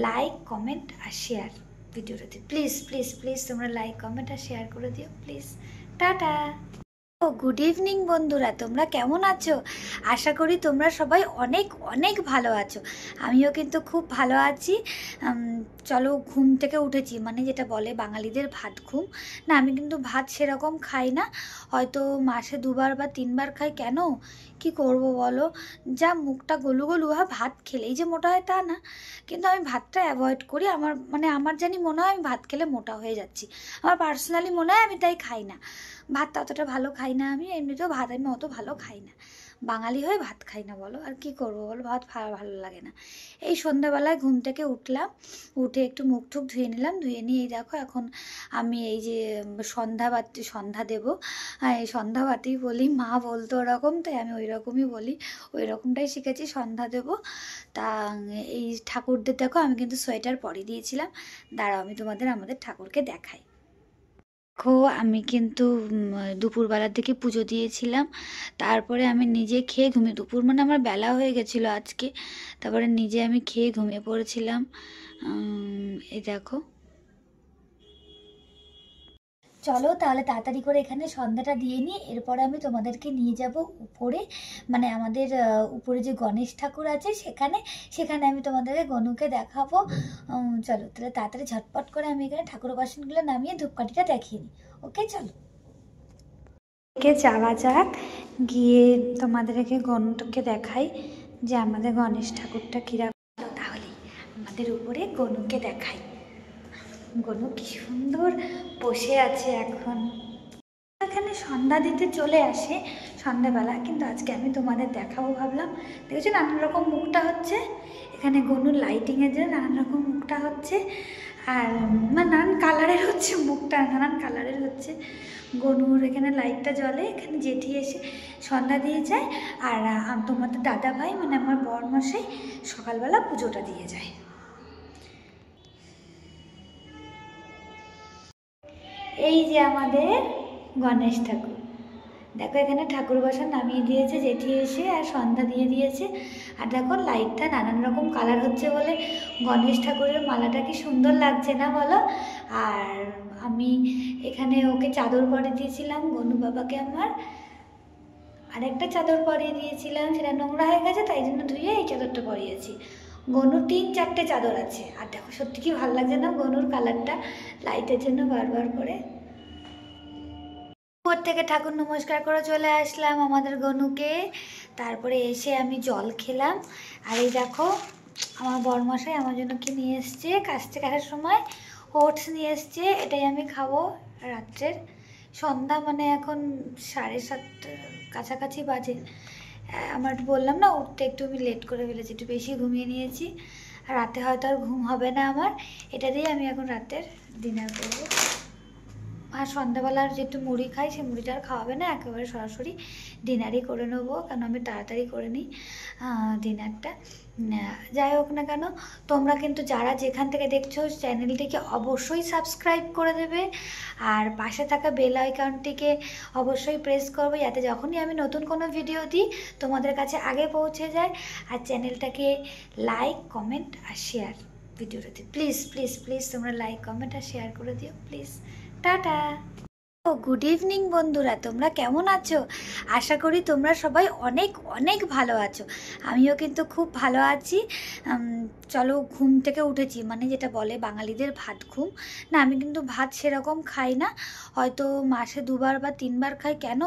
লাইক কমেন্ট আর শেয়ার ভিডিওটাতে প্লিজ প্লিজ প্লিজ তোমরা লাইক কমেন্ট আর শেয়ার করে দিও প্লিজ। টাটা। গুড ইভিনিং বন্ধুরা, তোমরা কেমন আছো? আশা করি তোমরা সবাই অনেক অনেক ভালো আছো। আমিও কিন্তু খুব ভালো আছি। চলো ঘুম থেকে উঠেছি, মানে যেটা বলে বাঙালিদের ভাত ঘুম। না আমি কিন্তু ভাত সেরকম খাই না, হয়তো মাসে 2বার বা 3বার খাই। কেন কি করব বলো, যা মুখটা গলু গলু হয়, ভাত খেলেই যে মোটা হয় তা না, কিন্তু আমি ভাতটা অ্যাভয়েড করি। আমার জানি মনে হয় আমি ভাত খেলে মোটা হয়ে যাচ্ছি, আমার পার্সোনালি মনে হয়, আমি তাই খাই না ভাত। অতটা ভালো খাই না আমি, এমনিতেও ভাত আমি অত ভালো খাই না, বাঙালি হয়ে ভাত খাই না বলো, আর কি করবো বলো, ভাত ভালো লাগে না। এই সন্ধ্যাবেলায় ঘুম থেকে উঠলাম, উঠে একটু মুখ টুক ধুয়ে নিলাম, ধুয়ে নিয়ে এই দেখো এখন আমি এই যে সন্ধ্যা দেবো, এই সন্ধ্যাবাতি বলি, মা বলতো ওরকম, তাই আমি ওই রকমই বলি, ওই রকমটাই শিখেছি সন্ধ্যা দেবো। তা এই ঠাকুরদের দেখো আমি কিন্তু সোয়েটার পরিয়ে দিয়েছিলাম, দাঁড়াও আমি তোমাদের আমাদের ঠাকুরকে দেখাই। দেখো আমি কিন্তু দুপুরবেলার দিকে পুজো দিয়েছিলাম, তারপরে আমি নিজে খেয়ে ঘুমিয়ে, দুপুর মানে আমার বেলা হয়ে গেছিলো আজকে, তারপরে নিজে আমি খেয়ে ঘুমিয়ে পড়েছিলাম। এই দেখো চলো তাহলে তাড়াতাড়ি করে এখানে সন্ধ্যাটা দিয়ে নিই, এরপরে আমি তোমাদেরকে নিয়ে যাব উপরে, মানে আমাদের উপরে যে গণেশ ঠাকুর আছে সেখানে সেখানে আমি তোমাদেরকে গনুকে দেখাবো। চলো তাহলে তাড়াতাড়ি ঝটপট করে আমি এখানে ঠাকুর বাসনগুলো নামিয়ে ধূপকাঠিটা দেখিয়ে নিই। ওকে চলো যাওয়া যাক, গিয়ে তোমাদেরকে গনুটাকে দেখাই যে আমাদের গণেশ ঠাকুরটা কিরকম। তাহলে আমাদের উপরে গনুকে দেখাই, গনু কি সুন্দর বসে আছে এখন। এখানে সন্ধ্যা দিতে চলে আসে সন্ধ্যাবেলা, কিন্তু আজকে আমি তোমাদের দেখাবো ভাবলাম। দেখেছো নানান রকম মুখটা হচ্ছে এখানে গনুর লাইটিংয়ের জন্য, নানান রকম মুখটা হচ্ছে, আর নানান কালারের হচ্ছে মুখটা, নানান কালারের হচ্ছে গনুর। এখানে লাইটটা জ্বলে, এখানে জেঠি এসে সন্ধ্যা দিয়ে যায়, আর তোমাদের দাদা ভাই মানে আমার বরমশাই সকালবেলা পুজোটা দিয়ে যায়। এই যে আমাদের গণেশ ঠাকুর, দেখো এখানে ঠাকুর বাসন নামিয়ে দিয়েছে জেঠি এসে, আর সন্ধ্যা দিয়ে দিয়েছে। আর দেখো লাইটটা নানান রকম কালার হচ্ছে বলে গণেশ ঠাকুরের মালাটা কি সুন্দর লাগছে না বলো। আর আমি এখানে ওকে চাদর পরিয়ে দিয়েছিলাম গনু বাবাকে আমার, আরেকটা চাদর পরিয়ে দিয়েছিলাম, সেটা নোংরা হয়ে গেছে তাই জন্য ধুয়ে এই চাদরটা পরিয়েছি। গনুর 3-4টে চাদর আছে। আর দেখো সত্যি কি ভালো লাগছে না গনুর কালারটা, লাইটের জন্য বারবার করে। উপর থেকে ঠাকুর নমস্কার করে চলে আসলাম আমাদের গনুকে, তারপরে এসে আমি জল খেলাম। আর এই দেখো আমার বরমশাই আমার জন্য কি নিয়ে এসছে, কাজ থেকে আসার সময় ওটস নিয়ে এসছে, এটাই আমি খাবো রাত্রের। সন্ধ্যা মানে এখন 7:30 কাছাকাছি বাজে। আমার বললাম না উঠতে একটু আমি লেট করে ফেলেছি, একটু বেশি ঘুমিয়ে নিয়েছি। আর রাতে হয়তো আর ঘুম হবে না আমার, এটা দিয়ে আমি এখন রাতের ডিনার করবো। আর সন্ধ্যাবেলার যেটু মুড়ি খাই সেই মুড়িটা আর খাওয়াবে না, একেবারে সরাসরি ডিনারই করে নেবো, কারণ আমি তাড়াতাড়ি করে নিই ডিনারটা। যাই হোক না কেন, তোমরা কিন্তু যারা যেখান থেকে দেখছো চ্যানেলটিকে অবশ্যই সাবস্ক্রাইব করে দেবে, আর পাশে থাকা বেল আইকনটিকে অবশ্যই প্রেস করবে, যাতে যখনই আমি নতুন কোনো ভিডিও দিই তোমাদের কাছে আগে পৌঁছে যায়। আর চ্যানেলটাকে লাইক, কমেন্ট আর শেয়ার ভিডিওটাতে প্লিজ প্লিজ প্লিজ তোমরা লাইক, কমেন্ট আর শেয়ার করে দিও প্লিজ। টাটা। ও গুড ইভিনিং বন্ধুরা, তোমরা কেমন আছো? আশা করি তোমরা সবাই অনেক অনেক ভালো আছো। আমিও কিন্তু খুব ভালো আছি। চলো, ঘুম থেকে উঠেছি, মানে যেটা বলে বাঙালিদের ভাত ঘুম। না, আমি কিন্তু ভাত সেরকম খাই না, হয়তো মাসে 2বার বা 3বার খাই। কেন,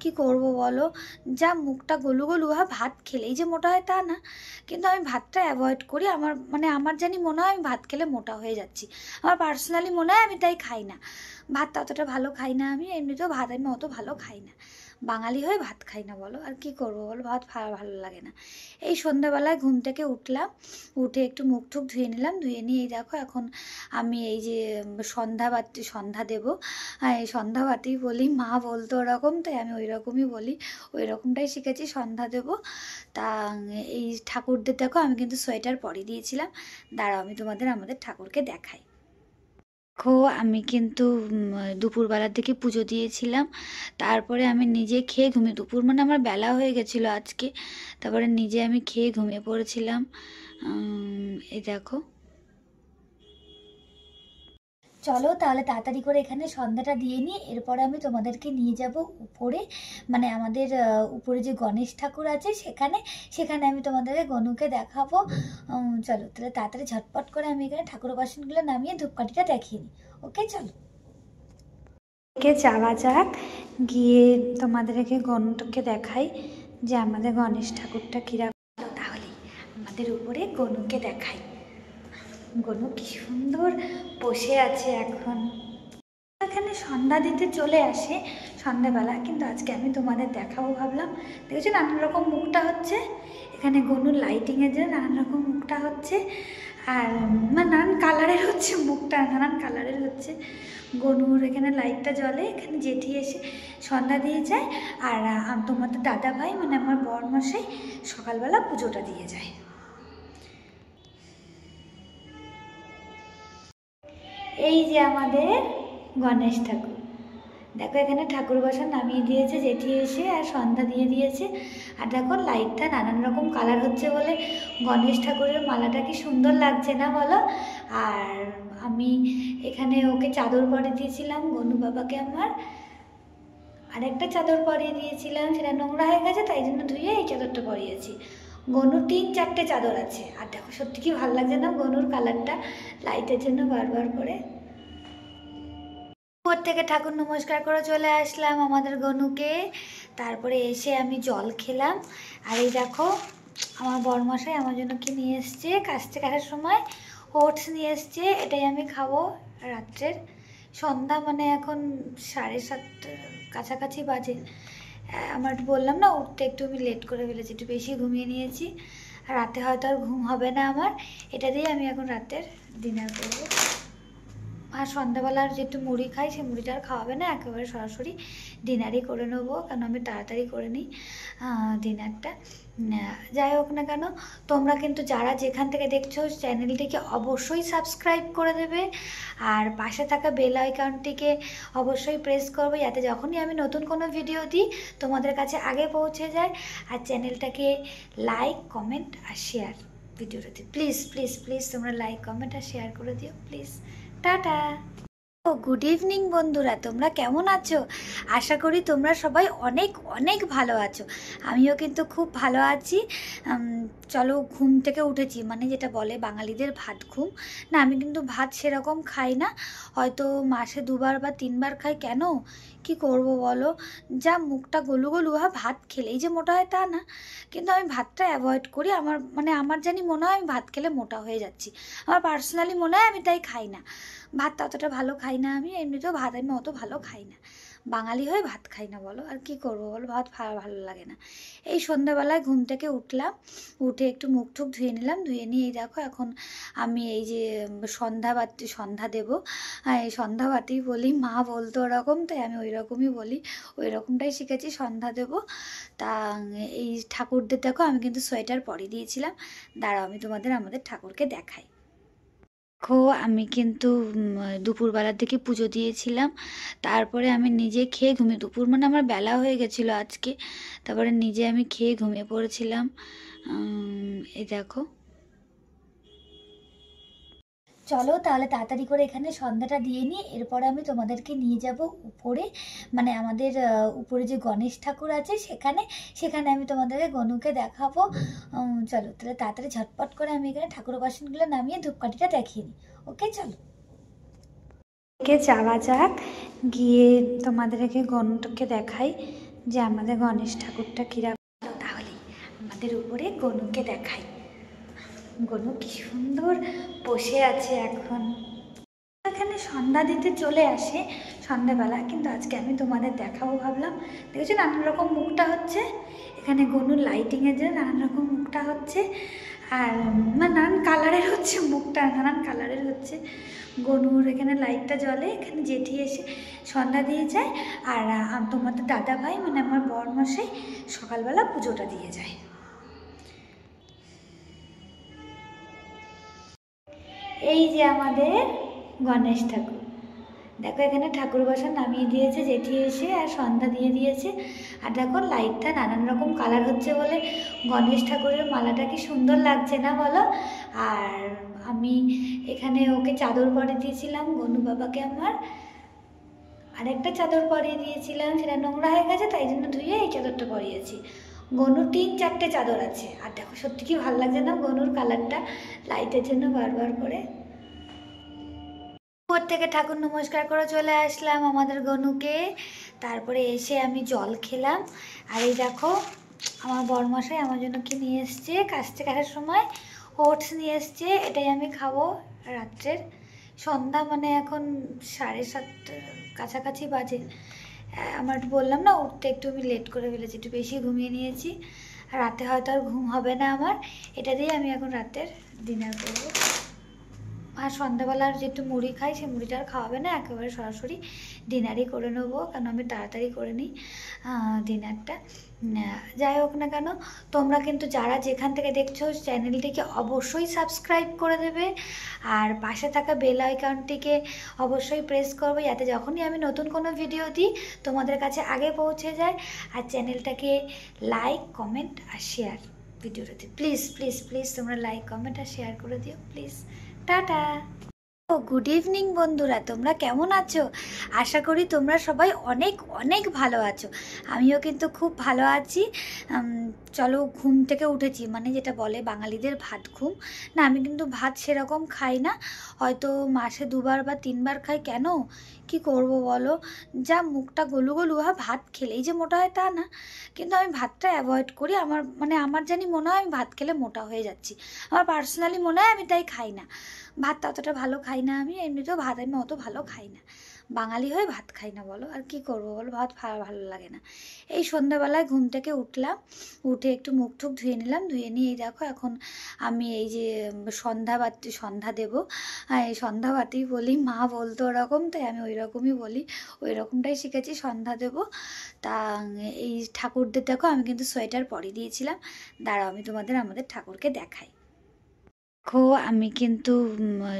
কি করব বলো, যা মুখটা গলু গলু, ভাত খেলেই যে মোটা হয় তা না, কিন্তু আমি ভাতটা অ্যাভয়েড করি। আমার জানি মনে হয় আমি ভাত খেলে মোটা হয়ে যাচ্ছি, আমার পার্সোনালি মনে হয়, আমি তাই খাই না ভাত। অতটা ভালো খাই না আমি, এমনিতেও ভাত আমি অত ভালো খাই না, বাঙালি হয়ে ভাত খাই না বলো, আর কি করবো বলো, ভাত ভালো লাগে না। এই সন্ধ্যাবেলায় ঘুম থেকে উঠলাম, উঠে একটু মুখ টুক ধুয়ে নিলাম, ধুয়ে নিয়ে এই দেখো এখন আমি এই যে সন্ধ্যা দেবো, এই সন্ধ্যাবাতি বলি, মা বলতো ওরকম, তাই আমি ওই রকমই বলি, ওই রকমটাই শিখেছি, সন্ধ্যা দেবো। তা এই ঠাকুরদের দেখো আমি কিন্তু সোয়েটার পরিয়ে দিয়েছিলাম, দাঁড়াও আমি তোমাদের আমাদের ঠাকুরকে দেখাই। দেখো আমি কিন্তু দুপুরবেলার দিকে পুজো দিয়েছিলাম, তারপরে আমি নিজে খেয়ে ঘুমিয়ে, দুপুর মানে আমার বেলা হয়ে গেছিলো আজকে, তারপরে নিজে আমি খেয়ে ঘুমিয়ে পড়েছিলাম। এই দেখো, চলো তাহলে তাড়াতাড়ি করে এখানে সন্ধ্যাটা দিয়ে নিই, এরপরে আমি তোমাদেরকে নিয়ে যাব উপরে, মানে আমাদের উপরে যে গণেশ ঠাকুর আছে সেখানে আমি তোমাদেরকে গনুকে দেখাবো। চলো তাহলে তাড়াতাড়ি ঝটপট করে আমি এখানে ঠাকুর বাসনগুলো নামিয়ে ধূপকাঠিটা দেখিয়ে নিই। ওকে চলো, যাওয়া যাক, গিয়ে তোমাদেরকে গনুটাকে দেখাই যে আমাদের গণেশ ঠাকুরটা কিরকম। তাহলে আমাদের উপরে গনুকে দেখাই, গনু কি সুন্দর বসে আছে এখন। এখানে সন্ধ্যা দিতে চলে আসে সন্ধ্যাবেলা, কিন্তু আজকে আমি তোমাদের দেখাবো ভাবলাম। দেখেছো নানান রকম মুখটা হচ্ছে এখানে, গনুর লাইটিংয়ের জন্য নানান রকম মুখটা হচ্ছে, আর মানে নানান কালারের হচ্ছে মুখটা, নানান কালারের হচ্ছে গনুর। এখানে লাইটটা জ্বলে, এখানে জেঠি এসে সন্ধ্যা দিয়ে যায়, আর তোমাদের দাদা ভাই মানে আমার বরমশাই সকালবেলা পুজোটা দিয়ে যায়। এই যে আমাদের গণেশ ঠাকুর, দেখো এখানে ঠাকুর বাসন নামিয়ে দিয়েছে জেঠি এসে, আর সন্ধ্যা দিয়ে দিয়েছে। আর দেখো লাইটটা নানান রকম কালার হচ্ছে বলে গণেশ ঠাকুরের মালাটা কি সুন্দর লাগছে না বলো। আর আমি এখানে ওকে চাদর পরিয়ে দিয়েছিলাম গনু বাবাকে আমার, আরেকটা চাদর পরিয়ে দিয়েছিলাম, সেটা নোংরা হয়ে গেছে তাই জন্য ধুয়ে এই চাদরটা পরিয়েছি। গনুর 3-4টে চাদর আছে। আর দেখো সত্যি কি ভালো লাগছে না গনুর কালারটা, লাইটের জন্য বারবার করে। উপর থেকে ঠাকুর নমস্কার করে চলে আসলাম আমাদের গনুকে, তারপরে এসে আমি জল খেলাম। আর এই দেখো আমার বরমশাই আমার জন্য কি নিয়ে এসছে, কাজ থেকে আসার সময় ওটস নিয়ে এসছে, এটাই আমি খাবো রাত্রের। সন্ধ্যা মানে এখন 7:30 কাছাকাছি বাজে। আমার বললাম না উঠতে একটু আমি লেট করে ফেলেছি, একটু বেশি ঘুমিয়ে নিয়েছি। আর রাতে হয়তো আর ঘুম হবে না আমার, এটা দিয়ে আমি এখন রাতের ডিনার করবো। আর সন্ধ্যাবেলার যেটু মুড়ি খাই সেই মুড়িটা আর খাওয়াবে না, একেবারে সরাসরি ডিনারই করে নেবো, কারণ আমি তাড়াতাড়ি করে নিই ডিনারটা। যাই হোক না কেন, তোমরা কিন্তু যারা যেখান থেকে দেখছো চ্যানেলটিকে অবশ্যই সাবস্ক্রাইব করে দেবে, আর পাশে থাকা বেল আইকনটিকে অবশ্যই প্রেস করবে, যাতে যখনই আমি নতুন কোনো ভিডিও দিই তোমাদের কাছে আগে পৌঁছে যায়। আর চ্যানেলটাকে লাইক, কমেন্ট আর শেয়ার ভিডিওটাতে প্লিজ প্লিজ প্লিজ তোমরা লাইক, কমেন্ট আর শেয়ার করে দিও প্লিজ। টাটা। ও গুড ইভিনিং বন্ধুরা, তোমরা কেমন আছো? আশা করি তোমরা সবাই অনেক অনেক ভালো আছো। আমিও কিন্তু খুব ভালো আছি। চলো, ঘুম থেকে উঠেছি, মানে যেটা বলে বাঙালিদের ভাত ঘুম। না, আমি কিন্তু ভাত সেরকম খাই না, হয়তো মাসে 2বার বা 3বার খাই। কেন, কি করব বলো? যা মুখটা গলু গলু হয়, ভাত খেলেই যে মোটা হয় তা না, কিন্তু আমি ভাতটা অ্যাভয়েড করি। আমার জানি মনে হয় আমি ভাত খেলে মোটা হয়ে যাচ্ছি। আমার পার্সোনালি মনে হয়, আমি তাই খাই না। ভাতটা অতটা ভালো খাই না আমি, এমনিতেও ভাত আমি অত ভালো খাই না। বাঙালি হয়ে ভাত খাই না বলো, আর কি করবো বলো, ভাত ভালো লাগে না। এই সন্ধ্যাবেলায় ঘুম থেকে উঠলাম, উঠে একটু মুখ টুক ধুয়ে নিলাম, ধুয়ে নিয়ে এই দেখো এখন আমি এই যে সন্ধ্যা দেবো। এই সন্ধ্যাবাতি বলি, মা বলতো ওরকম, তাই আমি ওই রকমই বলি, ওই রকমটাই শিখেছি, সন্ধ্যা দেবো। তা এই ঠাকুরদের দেখো, আমি কিন্তু সোয়েটার পরিয়ে দিয়েছিলাম। দাঁড়াও, আমি তোমাদের আমাদের ঠাকুরকে দেখাই। দেখো, আমি কিন্তু দুপুরবেলার দিকে পুজো দিয়েছিলাম, তারপরে আমি নিজে খেয়ে ঘুমিয়ে, দুপুর মানে আমার বেলা হয়ে গেছিলো আজকে, তারপরে নিজে আমি খেয়ে ঘুমিয়ে পড়েছিলাম। এই দেখো, চলো তাহলে তাড়াতাড়ি করে এখানে সন্ধ্যাটা দিয়ে নিই, এরপরে আমি তোমাদেরকে নিয়ে যাব উপরে, মানে আমাদের উপরে যে গণেশ ঠাকুর আছে সেখানে, সেখানে আমি তোমাদেরকে গনুকে দেখাবো। চলো তাহলে তাড়াতাড়ি ঝটপট করে আমি এখানে ঠাকুর বাসনগুলো নামিয়ে ধূপকাঠিটা দেখিয়ে নিই। ওকে, চলো যাওয়া যাক, গিয়ে তোমাদেরকে গনুকে দেখাই যে আমাদের গণেশ ঠাকুরটা কিরকম। তাহলে আমাদের উপরে গনুকে দেখাই। গনু কি সুন্দর বসে আছে এখন। এখানে সন্ধ্যা দিতে চলে আসে সন্ধ্যাবেলা, কিন্তু আজকে আমি তোমাদের দেখাবো ভাবলাম। দেখেছো নানান রকম মুখটা হচ্ছে এখানে, গনুর লাইটিংয়ের জন্য নানান রকম মুখটা হচ্ছে, আর নানান কালারের হচ্ছে মুখটা, নানান কালারের হচ্ছে। গনুর এখানে লাইটটা জ্বলে, এখানে জেঠি এসে সন্ধ্যা দিয়ে যায়, আর তোমাদের দাদা ভাই মানে আমার বরমশাই সকালবেলা পুজোটা দিয়ে যায়। এই যে আমাদের গণেশ ঠাকুর, দেখো এখানে ঠাকুর বাসন নামিয়ে দিয়েছে জেঠি এসে, আর সন্ধ্যা দিয়ে দিয়েছে। আর দেখো লাইটটা নানান রকম কালার হচ্ছে বলে গণেশ ঠাকুরের মালাটা কি সুন্দর লাগছে না বলো। আর আমি এখানে ওকে চাদর পরিয়ে দিয়েছিলাম, গনু বাবাকে আমার আরেকটা চাদর পরিয়ে দিয়েছিলাম, সেটা নোংরা হয়ে গেছে, তাই জন্য ধুয়ে এই চাদরটা পরিয়েছি। গনুর 3-4টে চাদর আছে। আর দেখো সত্যি কি ভালো লাগছে না গনুর কালারটা, লাইটের জন্য বারবার করে। উপর থেকে ঠাকুর নমস্কার করে চলে আসলাম আমাদের গনুকে, তারপরে এসে আমি জল খেলাম। আর এই দেখো আমার বরমশাই আমার জন্য কি নিয়ে এসছে, কাজ থেকে আসার সময় ওটস নিয়ে এসছে, এটাই আমি খাবো রাত্রের। সন্ধ্যা মানে এখন 7:30 কাছাকাছি বাজে। আমার বললাম না উঠতে একটু আমি লেট করে ফেলেছি, একটু বেশি ঘুমিয়ে নিয়েছি, আর রাতে হয়তো আর ঘুম হবে না আমার। এটা দিয়ে আমি এখন রাতের ডিনার করবো। আর সন্ধ্যাবেলার যেটু মুড়ি খাই, সেই মুড়িটা আর খাওয়াবে না, একেবারে সরাসরি ডিনারই করে নেবো, কারণ আমি তাড়াতাড়ি করে নিই ডিনারটা। যাই হোক না কেন, তোমরা কিন্তু যারা যেখান থেকে দেখছো চ্যানেলটিকে অবশ্যই সাবস্ক্রাইব করে দেবে, আর পাশে থাকা বেল আইকনটিকে অবশ্যই প্রেস করবে, যাতে যখনই আমি নতুন কোনো ভিডিও দিই তোমাদের কাছে আগে পৌঁছে যায়। আর চ্যানেলটাকে লাইক, কমেন্ট আর শেয়ার ভিডিওটাতে প্লিজ প্লিজ প্লিজ তোমরা লাইক, কমেন্ট আর শেয়ার করে দিও প্লিজ। টাটা। ও গুড ইভিনিং বন্ধুরা, তোমরা কেমন আছো? আশা করি তোমরা সবাই অনেক অনেক ভালো আছো। আমিও কিন্তু খুব ভালো আছি। চলো, ঘুম থেকে উঠেছি, মানে যেটা বলে বাঙালিদের ভাত ঘুম। না, আমি কিন্তু ভাত সেরকম খাই না, হয়তো মাসে 2বার বা 3বার খাই। কেন, কি করব বলো? যা মুখটা গলু গলু হয়, ভাত খেলেই যে মোটা হয় তা না, কিন্তু আমি ভাতটা অ্যাভয়েড করি। আমার জানি মনে হয় আমি ভাত খেলে মোটা হয়ে যাচ্ছি। আমার পার্সোনালি মনে হয় আমি তাই খাই না। ভাতটা অতটা ভালো খাই না আমি, এমনিতেও ভাত আমি অত ভালো খাই না। বাঙালি হয়ে ভাত খাই না বলো, আর কি করবো বলো, ভাত ভালো লাগে না। এই সন্ধ্যাবেলায় ঘুম থেকে উঠলাম, উঠে একটু মুখ টুক ধুয়ে নিলাম, ধুয়ে নিয়ে এই দেখো এখন আমি এই যে সন্ধ্যা দেবো। এই সন্ধ্যাবাতি বলি, মা বলতো ওরকম, তাই আমি ওই রকমই বলি, ওই রকমটাই শিখেছি, সন্ধ্যা দেবো। তা এই ঠাকুরদের দেখো, আমি কিন্তু সোয়েটার পরিয়ে দিয়েছিলাম। দাঁড়াও, আমি তোমাদের আমাদের ঠাকুরকে দেখাই। দেখো, আমি কিন্তু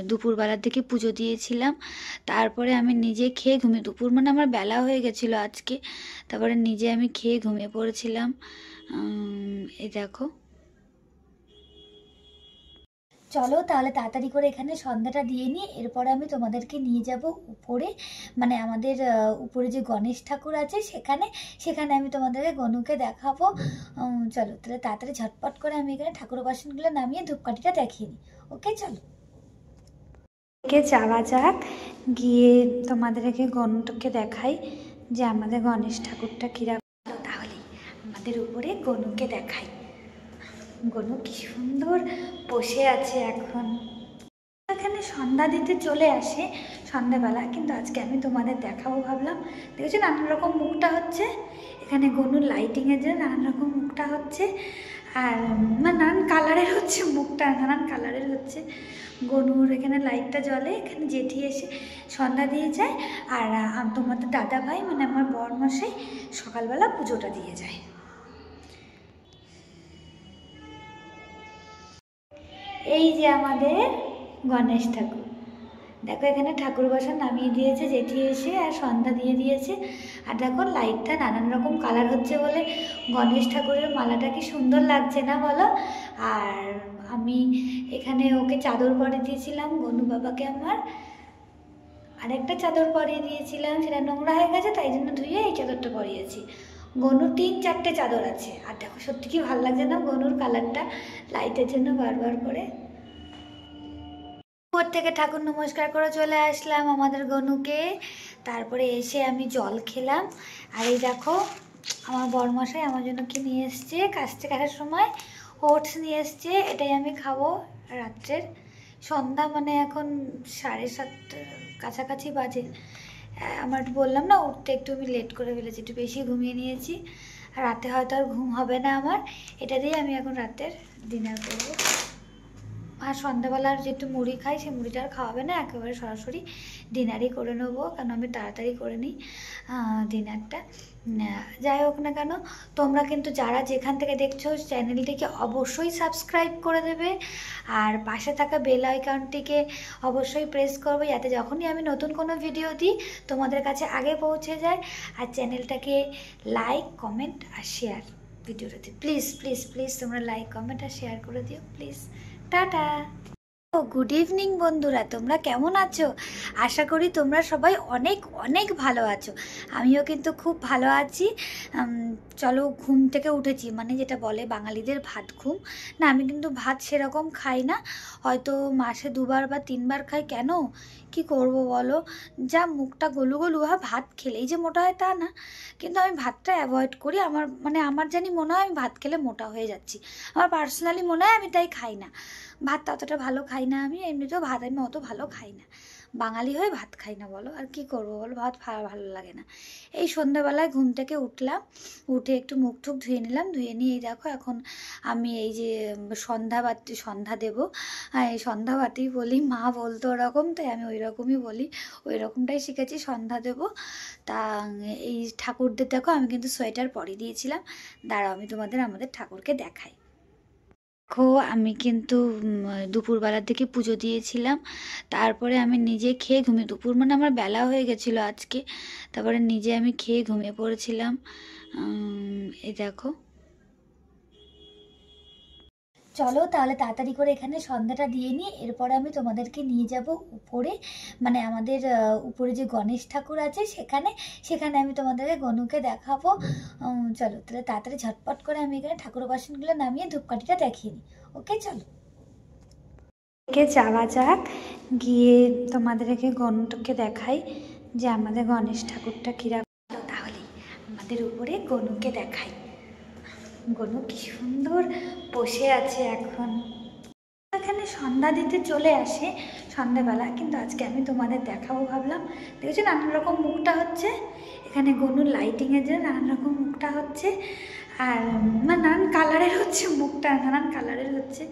দুপুরবেলার দিকে পুজো দিয়েছিলাম, তারপরে আমি নিজে খেয়ে ঘুমিয়ে, দুপুর মানে আমার বেলা হয়ে গেছিলো আজকে, তারপরে নিজে আমি খেয়ে ঘুমিয়ে পড়েছিলাম। এই দেখো, চলো তাহলে তাড়াতাড়ি করে এখানে সন্ধ্যাটা দিয়ে নিই, এরপরে আমি তোমাদেরকে নিয়ে যাব উপরে, মানে আমাদের উপরে যে গণেশ ঠাকুর আছে সেখানে সেখানে আমি তোমাদেরকে গনুকে দেখাবো। চলো তাহলে তাড়াতাড়ি ঝটপট করে আমি এখানে ঠাকুর বাসনগুলো নামিয়ে ধূপকাঠিটা দেখিয়ে নিই। ওকে চলো যাওয়া যাক, গিয়ে তোমাদেরকে গনুটাকে দেখাই যে আমাদের গণেশ ঠাকুরটা কিরকম। তাহলে আমাদের উপরে গনুকে দেখাই। গনু কি সুন্দর বসে আছে এখন। এখানে সন্ধ্যা দিতে চলে আসে সন্ধ্যাবেলা, কিন্তু আজকে আমি তোমাদের দেখাবো ভাবলাম। দেখেছো নানান রকম মুখটা হচ্ছে এখানে, গনুর লাইটিংয়ের জন্য নানান রকম মুখটা হচ্ছে, আর মানে নানান কালারের হচ্ছে মুখটা, নানান কালারের হচ্ছে। গনুর এখানে লাইটটা জ্বলে, এখানে জেঠি এসে সন্ধ্যা দিয়ে যায়, আর তোমাদের দাদা ভাই মানে আমার বরমশাই সকালবেলা পুজোটা দিয়ে যায়। এই যে আমাদের গণেশ ঠাকুর, দেখো এখানে ঠাকুর বসা নামিয়ে দিয়েছে জেঠি এসে, আর সন্ধ্যা দিয়ে দিয়েছে। আর দেখো লাইটটা নানান রকম কালার হচ্ছে বলে গণেশ ঠাকুরের মালাটা কি সুন্দর লাগছে না বলো। আর আমি এখানে ওকে চাদর পরিয়ে দিয়েছিলাম গনু বাবাকে আমার, আর একটা চাদর পরিয়ে দিয়েছিলাম, সেটা নোংরা হয়ে গেছে তাই জন্য ধুয়ে এই চাদরটা পরিয়েছি। গনুর 3-4টে চাদর আছে। আর দেখো সত্যি কি ভালো লাগছে না গনুর কালারটা লাইটের জন্য বারবার করে। উপর থেকে ঠাকুর নমস্কার করে চলে আসলাম আমাদের গনুকে, তারপরে এসে আমি জল খেলাম। আর এই দেখো আমার বরমশাই আমার জন্য কি নিয়ে এসছে, কাস্তে কাটার সময় ওটস নিয়ে এসছে, এটাই আমি খাবো রাত্রের। সন্ধ্যা মানে এখন 7:30 কাছাকাছি বাজে। আমার বললাম না উঠতে একটু আমি লেট করে ফেলেছি, একটু বেশি ঘুমিয়ে নিয়েছি, আর রাতে হয়তো আর ঘুম হবে না আমার। এটা দিয়ে আমি এখন রাতের ডিনার করবো। আর সন্ধ্যাবেলার যেটু মুড়ি খাই সেই মুড়িটা আর খাওয়াবে না, একেবারে সরাসরি ডিনারই করে নেবো, কারণ আমি তাড়াতাড়ি করে নিই ডিনারটা। যাই হোক না কেন, তোমরা কিন্তু যারা যেখান থেকে দেখছো চ্যানেলটিকে অবশ্যই সাবস্ক্রাইব করে দেবে, আর পাশে থাকা বেল আইকনটিকে অবশ্যই প্রেস করবে, যাতে যখনই আমি নতুন কোনো ভিডিও দিই তোমাদের কাছে আগে পৌঁছে যায়। আর চ্যানেলটাকে লাইক, কমেন্ট আর শেয়ার ভিডিওটাতে প্লিজ প্লিজ প্লিজ তোমরা লাইক, কমেন্ট আর শেয়ার করে দিও প্লিজ। টাটা। গুড ইভিনিং বন্ধুরা, তোমরা কেমন আছো? আশা করি তোমরা সবাই অনেক অনেক ভালো আছো। আমিও কিন্তু খুব ভালো আছি। চলো ঘুম থেকে উঠেছি, মানে যেটা বলে বাঙালিদের ভাত ঘুম। না আমি কিন্তু ভাত সেরকম খাই না, হয়তো মাসে 2বার বা 3বার খাই। কেন কি করব বলো, যা মুখটা গলু গলু হয়, ভাত খেলেই যে মোটা হয় তা না, কিন্তু আমি ভাতটা অ্যাভয়েড করি। আমার জানি মনে হয় আমি ভাত খেলে মোটা হয়ে যাচ্ছি, আমার পার্সোনালি মনে হয়, আমি তাই খাই না ভাত। অতটা ভালো খাই না আমি, এমনিতেও ভাত আমি অত ভালো খাই না, বাঙালি হয়ে ভাত খাই না বলো, আর কি করবো বলো, ভাত ভালো লাগে না। এই সন্ধ্যাবেলায় ঘুম থেকে উঠলাম, উঠে একটু মুখ টুক ধুয়ে নিলাম, ধুয়ে নিয়ে এই দেখো এখন আমি এই যে সন্ধ্যা দেবো। এই সন্ধ্যাবাতি বলি, মা বলতো ওরকম, তাই আমি ওই রকমই বলি, ওই রকমটাই শিখেছি, সন্ধ্যা দেবো। তা এই ঠাকুরদের দেখো আমি কিন্তু সোয়েটার পরিয়ে দিয়েছিলাম, দাঁড়াও আমি তোমাদের আমাদের ঠাকুরকে দেখাই। দেখো আমি কিন্তু দুপুরবেলার দিকে পুজো দিয়েছিলাম, তারপরে আমি নিজে খেয়ে ঘুমিয়ে, দুপুর মানে আমার বেলা হয়ে গেছিলো আজকে, তারপরে নিজে আমি খেয়ে ঘুমিয়ে পড়েছিলাম। এই দেখো, চলো তাহলে তাড়াতাড়ি করে এখানে সন্ধ্যাটা দিয়ে নিই, এরপরে আমি তোমাদেরকে নিয়ে যাব উপরে, মানে আমাদের উপরে যে গণেশ ঠাকুর আছে সেখানে সেখানে আমি তোমাদেরকে গনুকে দেখাবো। চলো তাহলে তাড়াতাড়ি ঝটপট করে আমি এখানে ঠাকুর বাসনগুলো নামিয়ে ধূপকাঠিটা দেখিয়ে নিই। ওকে চলো যাওয়া যাক, গিয়ে তোমাদেরকে গনুটাকে দেখাই যে আমাদের গণেশ ঠাকুরটা কিরকম। তাহলে আমাদের উপরে গনুকে দেখাই। গনু কি সুন্দর বসে আছে এখন। এখানে সন্ধ্যা দিতে চলে আসে সন্ধ্যাবেলা, কিন্তু আজকে আমি তোমাদের দেখাবো ভাবলাম। দেখেছো নানান রকম মুখটা হচ্ছে এখানে, গনুর লাইটিংয়ের জন্য নানান রকম মুখটা হচ্ছে, আর মানে নানান কালারের হচ্ছে মুখটা, নানান কালারের হচ্ছে।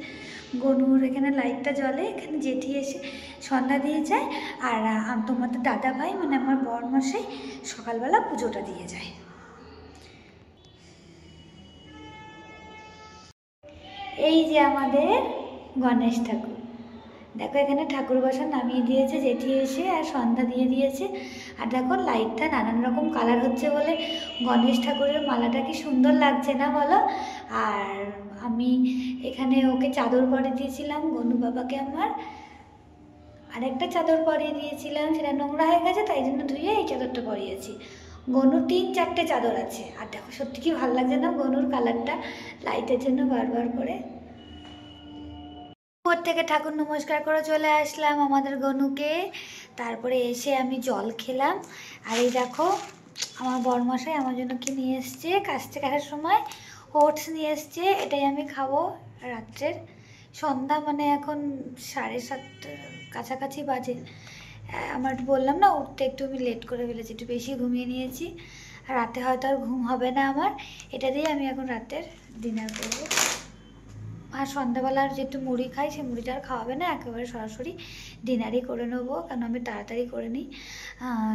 গনুর এখানে লাইটটা জ্বলে, এখানে জেঠি এসে সন্ধ্যা দিয়ে যায়, আর তোমাদের দাদা ভাই মানে আমার বরমশাই সকালবেলা পুজোটা দিয়ে যায়। এই যে আমাদের গণেশ ঠাকুর, দেখো এখানে ঠাকুর বসা নামিয়ে দিয়েছে জেঠি এসে, আর সন্ধ্যা দিয়ে দিয়েছে। আর দেখো লাইটটা নানান রকম কালার হচ্ছে বলে গণেশ ঠাকুরের মালাটা কি সুন্দর লাগছে না বলো। আর আমি এখানে ওকে চাদর পরিয়ে দিয়েছিলাম গনু বাবাকে আমার, আরেকটা চাদর পরিয়ে দিয়েছিলাম, সেটা নোংরা হয়ে গেছে তাই জন্য ধুয়ে এই চাদরটা পরিয়েছি। গনুর 3-4টে চাদর আছে। আর দেখো সত্যি কি ভালো লাগছে না গনুর কালারটা লাইটের জন্য বারবার করে। উপর থেকে ঠাকুর নমস্কার করে চলে আসলাম আমাদের গনুকে, তারপরে এসে আমি জল খেলাম। আর এই দেখো আমার বরমশাই আমার জন্য কি নিয়ে এসছে, কাস্তে কাটার সময় ওটস নিয়ে এসছে, এটাই আমি খাবো রাত্রের। সন্ধ্যা মানে এখন 7:30 কাছাকাছি বাজে। আমার বললাম না উঠতে একটু আমি লেট করে ফেলেছি, একটু বেশি ঘুমিয়ে নিয়েছি। আর রাতে হয়তো আর ঘুম হবে না আমার, এটা দিয়ে আমি এখন রাতের ডিনার করবো। আর সন্ধ্যাবেলার যে একটু মুড়ি খাই সেই মুড়িটা আর খাওয়াবে না, একেবারে সরাসরি ডিনারই করে নেবো, কারণ আমি তাড়াতাড়ি করে নিই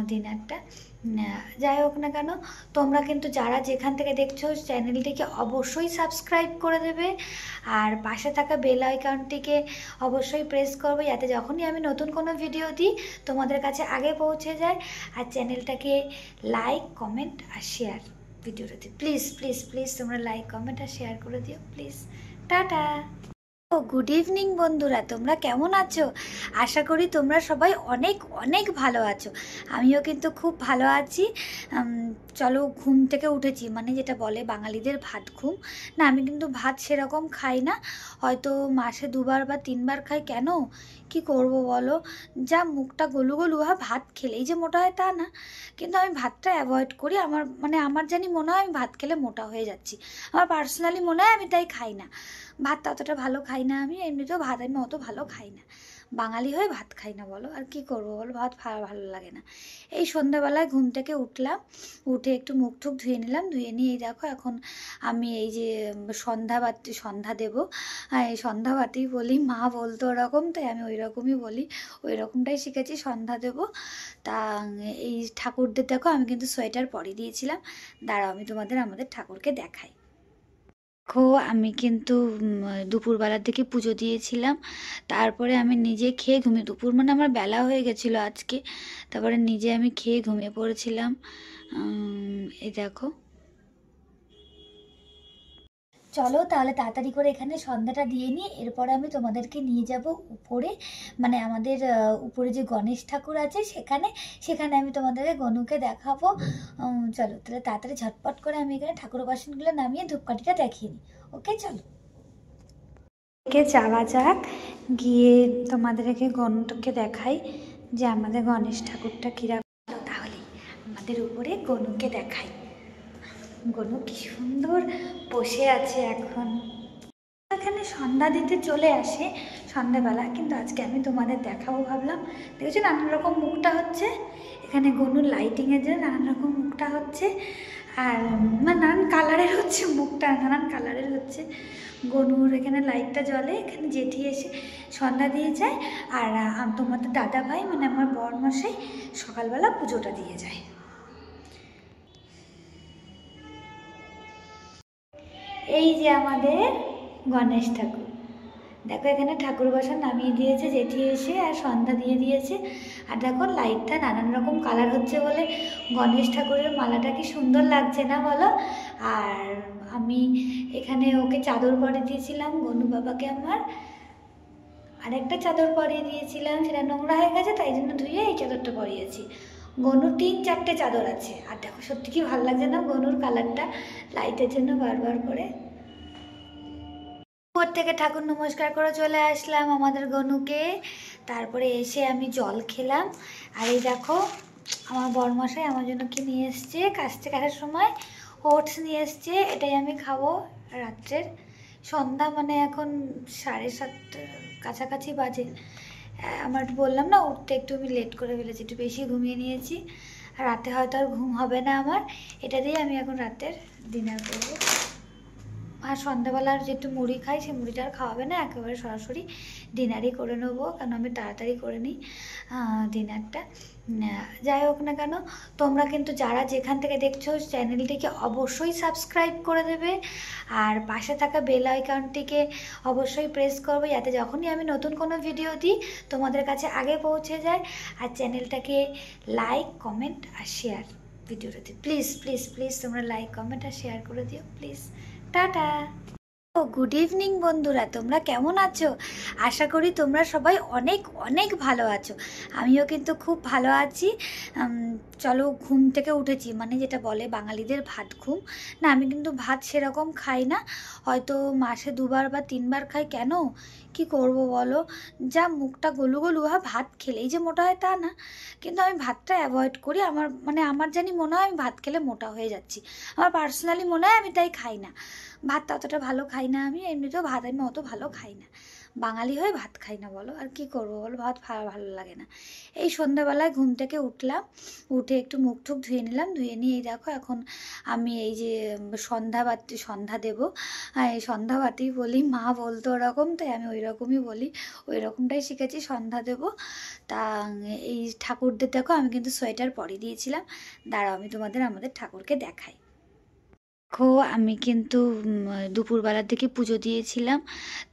ডিনারটা। যাই হোক না কেন, তোমরা কিন্তু যারা যেখান থেকে দেখছো চ্যানেলটিকে অবশ্যই সাবস্ক্রাইব করে দেবে, আর পাশে থাকা বেল আইকনটিকে অবশ্যই প্রেস করবে, যাতে যখনই আমি নতুন কোনো ভিডিও দিই তোমাদের কাছে আগে পৌঁছে যায়। আর চ্যানেলটাকে লাইক, কমেন্ট আর শেয়ার ভিডিওটাতে প্লিজ প্লিজ প্লিজ তোমরা লাইক, কমেন্ট আর শেয়ার করে দিও প্লিজ। টাটা। ও গুড ইভিনিং বন্ধুরা, তোমরা কেমন আছো? আশা করি তোমরা সবাই অনেক অনেক ভালো আছো। আমিও কিন্তু খুব ভালো আছি। চলো, ঘুম থেকে উঠেছি, মানে যেটা বলে বাঙালিদের ভাত ঘুম। না, আমি কিন্তু ভাত সেরকম খাই না, হয়তো মাসে 2বার বা 3বার খাই। কেন, কি করব বলো, যা মুখটা গলু গলু হয়, ভাত খেলেই যে মোটা হয় তা না, কিন্তু আমি ভাতটা অ্যাভয়েড করি। আমার জানি মনে হয় আমি ভাত খেলে মোটা হয়ে যাচ্ছি, আমার পার্সোনালি মনে হয়, আমি তাই খাই না ভাত। অতটা ভালো খাই না আমি, এমনিতেও ভাত আমি অত ভালো খাই না, বাঙালি হয়ে ভাত খাই না বলো, আর কি করবো বলো, ভাত ভালো লাগে না। এই সন্ধ্যাবেলায় ঘুম থেকে উঠলাম, উঠে একটু মুখ টুক ধুয়ে নিলাম, ধুয়ে নিয়ে এই দেখো এখন আমি এই যে সন্ধ্যা দেবো। এই সন্ধ্যাবাতি বলি, মা বলতো ওরকম, তাই আমি ওই রকমই বলি, ওই রকমটাই শিখেছি, সন্ধ্যা দেবো। তা এই ঠাকুরদের দেখো আমি কিন্তু সোয়েটার পরিয়ে দিয়েছিলাম, দাঁড়াও আমি তোমাদের আমাদের ঠাকুরকে দেখাই। দেখো আমি কিন্তু দুপুরবেলার দিকে পুজো দিয়েছিলাম, তারপরে আমি নিজে খেয়ে ঘুমিয়ে, দুপুর মানে আমার বেলা হয়ে গেছিলো আজকে, তারপরে নিজে আমি খেয়ে ঘুমিয়ে পড়েছিলাম। এই দেখো, চলো তাহলে তাড়াতাড়ি করে এখানে সন্ধ্যাটা দিয়ে নিই, এরপরে আমি তোমাদেরকে নিয়ে যাব উপরে, মানে আমাদের উপরে যে গণেশ ঠাকুর আছে সেখানে আমি তোমাদেরকে গনুকে দেখাবো। চলো তাহলে তাড়াতাড়ি ঝটপট করে আমি এখানে ঠাকুর বাসনগুলো নামিয়ে ধূপকাঠিটা দেখিয়ে নিই। ওকে চলো, যাওয়া যাক, গিয়ে তোমাদেরকে গনুকে দেখাই যে আমাদের গণেশ ঠাকুরটা কিরকম। তাহলে আমাদের উপরে গনুকে দেখাই, গনু কি সুন্দর বসে আছে এখন। এখানে সন্ধ্যা দিতে চলে আসে সন্ধ্যাবেলা, কিন্তু আজকে আমি তোমাদের দেখাবো ভাবলাম। দেখেছো নানান রকম মুখটা হচ্ছে, এখানে গনুর লাইটিংয়ের জন্য নানান রকম মুখটা হচ্ছে, আর নানান কালারের হচ্ছে মুখটা, নানান কালারের হচ্ছে। গনুর এখানে লাইটটা জ্বলে, এখানে জেঠি এসে সন্ধ্যা দিয়ে যায়, আর তোমাদের দাদা ভাই মানে আমার বরমশাই সকালবেলা পুজোটা দিয়ে যায়। এই যে আমাদের গণেশ ঠাকুর, দেখো এখানে ঠাকুর বসা নামিয়ে দিয়েছে জেঠি এসে, আর সন্ধ্যা দিয়ে দিয়েছে। আর দেখো লাইটটা নানান রকম কালার হচ্ছে বলে গণেশ ঠাকুরের মালাটা কি সুন্দর লাগছে না বলো। আর আমি এখানে ওকে চাদর পরিয়ে দিয়েছিলাম গনু বাবাকে আমার, আরেকটা চাদর পরিয়ে দিয়েছিলাম, সেটা নোংরা হয়ে গেছে তাই জন্য ধুয়ে এই চাদরটা পরিয়েছি। গনুর 3-4টে চাদর আছে। আর দেখো সত্যি কি ভালো লাগছে না গনুর কালারটা লাইটের জন্য বারবার করে। উপর থেকে ঠাকুর নমস্কার করে চলে আসলাম আমাদের গনুকে, তারপরে এসে আমি জল খেলাম। আর এই দেখো আমার বরমশাই আমার জন্য কি নিয়ে এসছে, কাস্তে কাটার সময় ওটস নিয়ে এসছে, এটাই আমি খাবো রাত্রের। সন্ধ্যা মানে এখন 7:30 কাছাকাছি বাজে। আমার বললাম না উঠতে একটু আমি লেট করে ফেলেছি, একটু বেশি ঘুমিয়ে নিয়েছি, আর রাতে হয়তো আর ঘুম হবে না আমার, এটা দিয়ে আমি এখন রাতের ডিনার করবো। আর সন্ধ্যাবেলার যে একটু মুড়ি খাই, সেই মুড়িটা আর খাওয়াবে না, একেবারে সরাসরি ডিনারই করে নেবো, কারণ আমি তাড়াতাড়ি করে নিই ডিনারটা। যাই হোক না কেন, তোমরা কিন্তু যারা যেখান থেকে দেখছো চ্যানেলটিকে অবশ্যই সাবস্ক্রাইব করে দেবে, আর পাশে থাকা বেল আইকনটিকে অবশ্যই প্রেস করবে, যাতে যখনই আমি নতুন কোনো ভিডিও দিই তোমাদের কাছে আগে পৌঁছে যায়। আর চ্যানেলটাকে লাইক, কমেন্ট আর শেয়ার ভিডিওটাতে প্লিজ প্লিজ প্লিজ তোমরা লাইক, কমেন্ট আর শেয়ার করে দিও প্লিজ। টাটা। ও গুড ইভিনিং বন্ধুরা, তোমরা কেমন আছো? আশা করি তোমরা সবাই অনেক অনেক ভালো আছো। আমিও কিন্তু খুব ভালো আছি। চলো, ঘুম থেকে উঠেছি, মানে যেটা বলে বাঙালিদের ভাত ঘুম। না, আমি কিন্তু ভাত সেরকম খাই না, হয়তো মাসে 2বার বা 3বার খাই। কেন, কি করব বলো, যা মুখটা গলু গলু, ভাত খেলেই যে মোটা হয় তা না, কিন্তু আমি ভাতটা অ্যাভয়েড করি। আমার জানি মনে হয় আমি ভাত খেলে মোটা হয়ে যাচ্ছি, আমার পার্সোনালি মনে হয়, আমি তাই খাই না ভাত। অতটা ভালো খাই না আমি, এমনিতেও ভাত আমি অত ভালো খাই না, বাঙালি হয়ে ভাত খাই না বলো, আর কি করবো বলো, ভাত ভালো লাগে না। এই সন্ধ্যাবেলায় ঘুম থেকে উঠলাম, উঠে একটু মুখ টুক ধুয়ে নিলাম, ধুয়ে নিয়ে এই দেখো এখন আমি এই যে সন্ধ্যা দেবো, এই সন্ধ্যাবাতি বলি, মা বলতো ওরকম, তাই আমি ওই রকমই বলি, ওই রকমটাই শিখেছি, সন্ধ্যা দেবো। তা এই ঠাকুরদের দেখো, আমি কিন্তু সোয়েটার পরিয়ে দিয়েছিলাম, দাঁড়াও আমি তোমাদের আমাদের ঠাকুরকে দেখাই। দেখো, আমি কিন্তু দুপুরবেলার দিকে পুজো দিয়েছিলাম,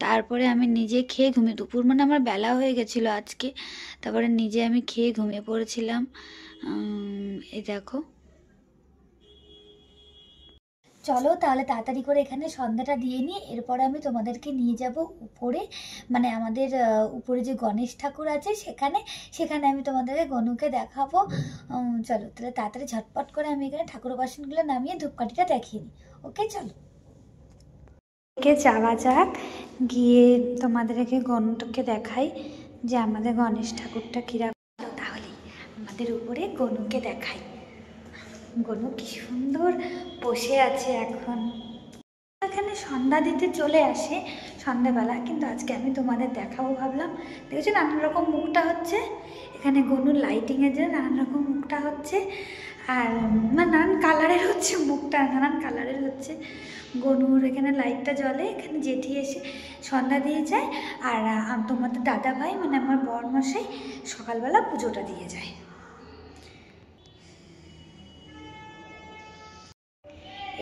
তারপরে আমি নিজে খেয়ে ঘুমিয়ে, দুপুর মানে আমার বেলা হয়ে গেছিলো আজকে, তারপরে নিজে আমি খেয়ে ঘুমিয়ে পড়েছিলাম। এই দেখো, চলো তাহলে তাড়াতাড়ি করে এখানে সন্ধ্যাটা দিয়ে নিই, এরপরে আমি তোমাদেরকে নিয়ে যাব উপরে, মানে আমাদের উপরে যে গণেশ ঠাকুর আছে সেখানে, আমি তোমাদেরকে গনুকে দেখাবো। চলো তাহলে তাড়াতাড়ি ঝটপট করে আমি এখানে ঠাকুর বাসনগুলো নামিয়ে ধূপকাঠিটা দেখিয়ে নিই। ওকে, চলো যাওয়া যাক, গিয়ে তোমাদেরকে গনুটাকে দেখাই যে আমাদের গণেশ ঠাকুরটা কিরকম। তাহলে আমাদের উপরে গনুকে দেখাই, গনু কি সুন্দর বসে আছে এখন। এখানে সন্ধ্যা দিতে চলে আসে সন্ধ্যাবেলা, কিন্তু আজকে আমি তোমাদের দেখাবো ভাবলাম। দেখেছো নানান রকম মুখটা হচ্ছে এখানে, গনুর লাইটিংয়ের জন্য নানান রকম মুখটা হচ্ছে, আর মানে নানান কালারের হচ্ছে মুখটা, নানান কালারের হচ্ছে গনুর। এখানে লাইটটা জ্বলে, এখানে জেঠি এসে সন্ধ্যা দিয়ে যায়, আর তোমাদের দাদা ভাই মানে আমার বরমশাই সকালবেলা পুজোটা দিয়ে যায়।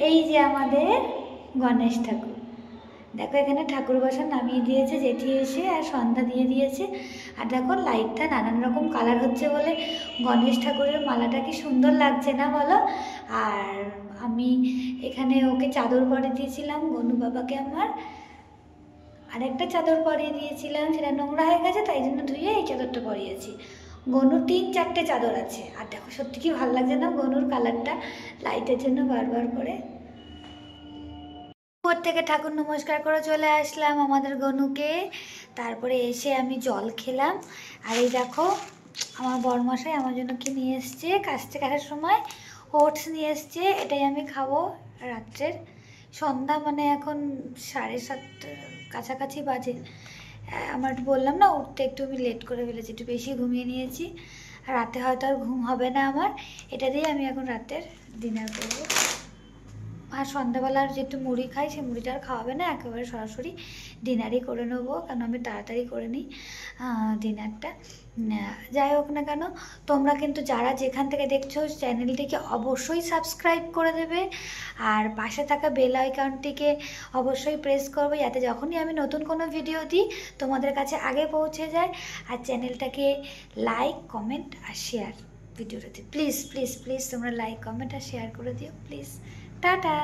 এই যে আমাদের গণেশ ঠাকুর, দেখো এখানে ঠাকুর বাসন নামিয়ে দিয়েছে জেঠি এসে, আর সন্ধ্যা দিয়ে দিয়েছে, আর দেখো লাইটটা নানান রকম কালার হচ্ছে বলে গণেশ ঠাকুরের মালাটা কি সুন্দর লাগছে না বলো। আর আমি এখানে ওকে চাদর পরিয়ে দিয়েছিলাম, গনু বাবাকে আমার আরেকটা চাদর পরিয়ে দিয়েছিলাম, সেটা নোংরা হয়ে গেছে, তাই জন্য ধুয়ে এই চাদরটা পরিয়েছি। গনুর 3-4টে চাদর আছে, আর দেখো সত্যি কি ভালো লাগছে না গনুর কালারটা, লাইটের জন্য বারবার করে। উপর থেকে ঠাকুর নমস্কার করে চলে আসলাম আমাদের গনুকে, তারপরে এসে আমি জল খেলাম। আর এই দেখো আমার বরমশাই আমার জন্য কি নিয়ে এসছে, কাস্তে কাটার সময় ওটস নিয়ে এসছে, এটাই আমি খাবো রাত্রের। সন্ধ্যা মানে এখন 7:30 কাছাকাছি বাজে। আমার বললাম না উঠতে একটু আমি লেট করে ফেলেছি, একটু বেশি ঘুমিয়ে নিয়েছি, আর রাতে হয়তো আর ঘুম হবে না আমার, এটা দিয়ে আমি এখন রাতের ডিনার করবো। আর সন্ধ্যাবেলার যে একটু মুড়ি খাই, সেই মুড়িটা আর খাওয়াবে না, একেবারে সরাসরি ডিনারই করে নেবো, কারণ আমি তাড়াতাড়ি করে নিই ডিনারটা। যাই হোক না কেন, তোমরা কিন্তু যারা যেখান থেকে দেখছো চ্যানেলটিকে অবশ্যই সাবস্ক্রাইব করে দেবে, আর পাশে থাকা বেল আইকনটিকে অবশ্যই প্রেস করবে, যাতে যখনই আমি নতুন কোনো ভিডিও দিই তোমাদের কাছে আগে পৌঁছে যায়। আর চ্যানেলটাকে লাইক, কমেন্ট আর শেয়ার ভিডিওটাতে প্লিজ প্লিজ প্লিজ তোমরা লাইক, কমেন্ট আর শেয়ার করে দিও প্লিজ। টাটা।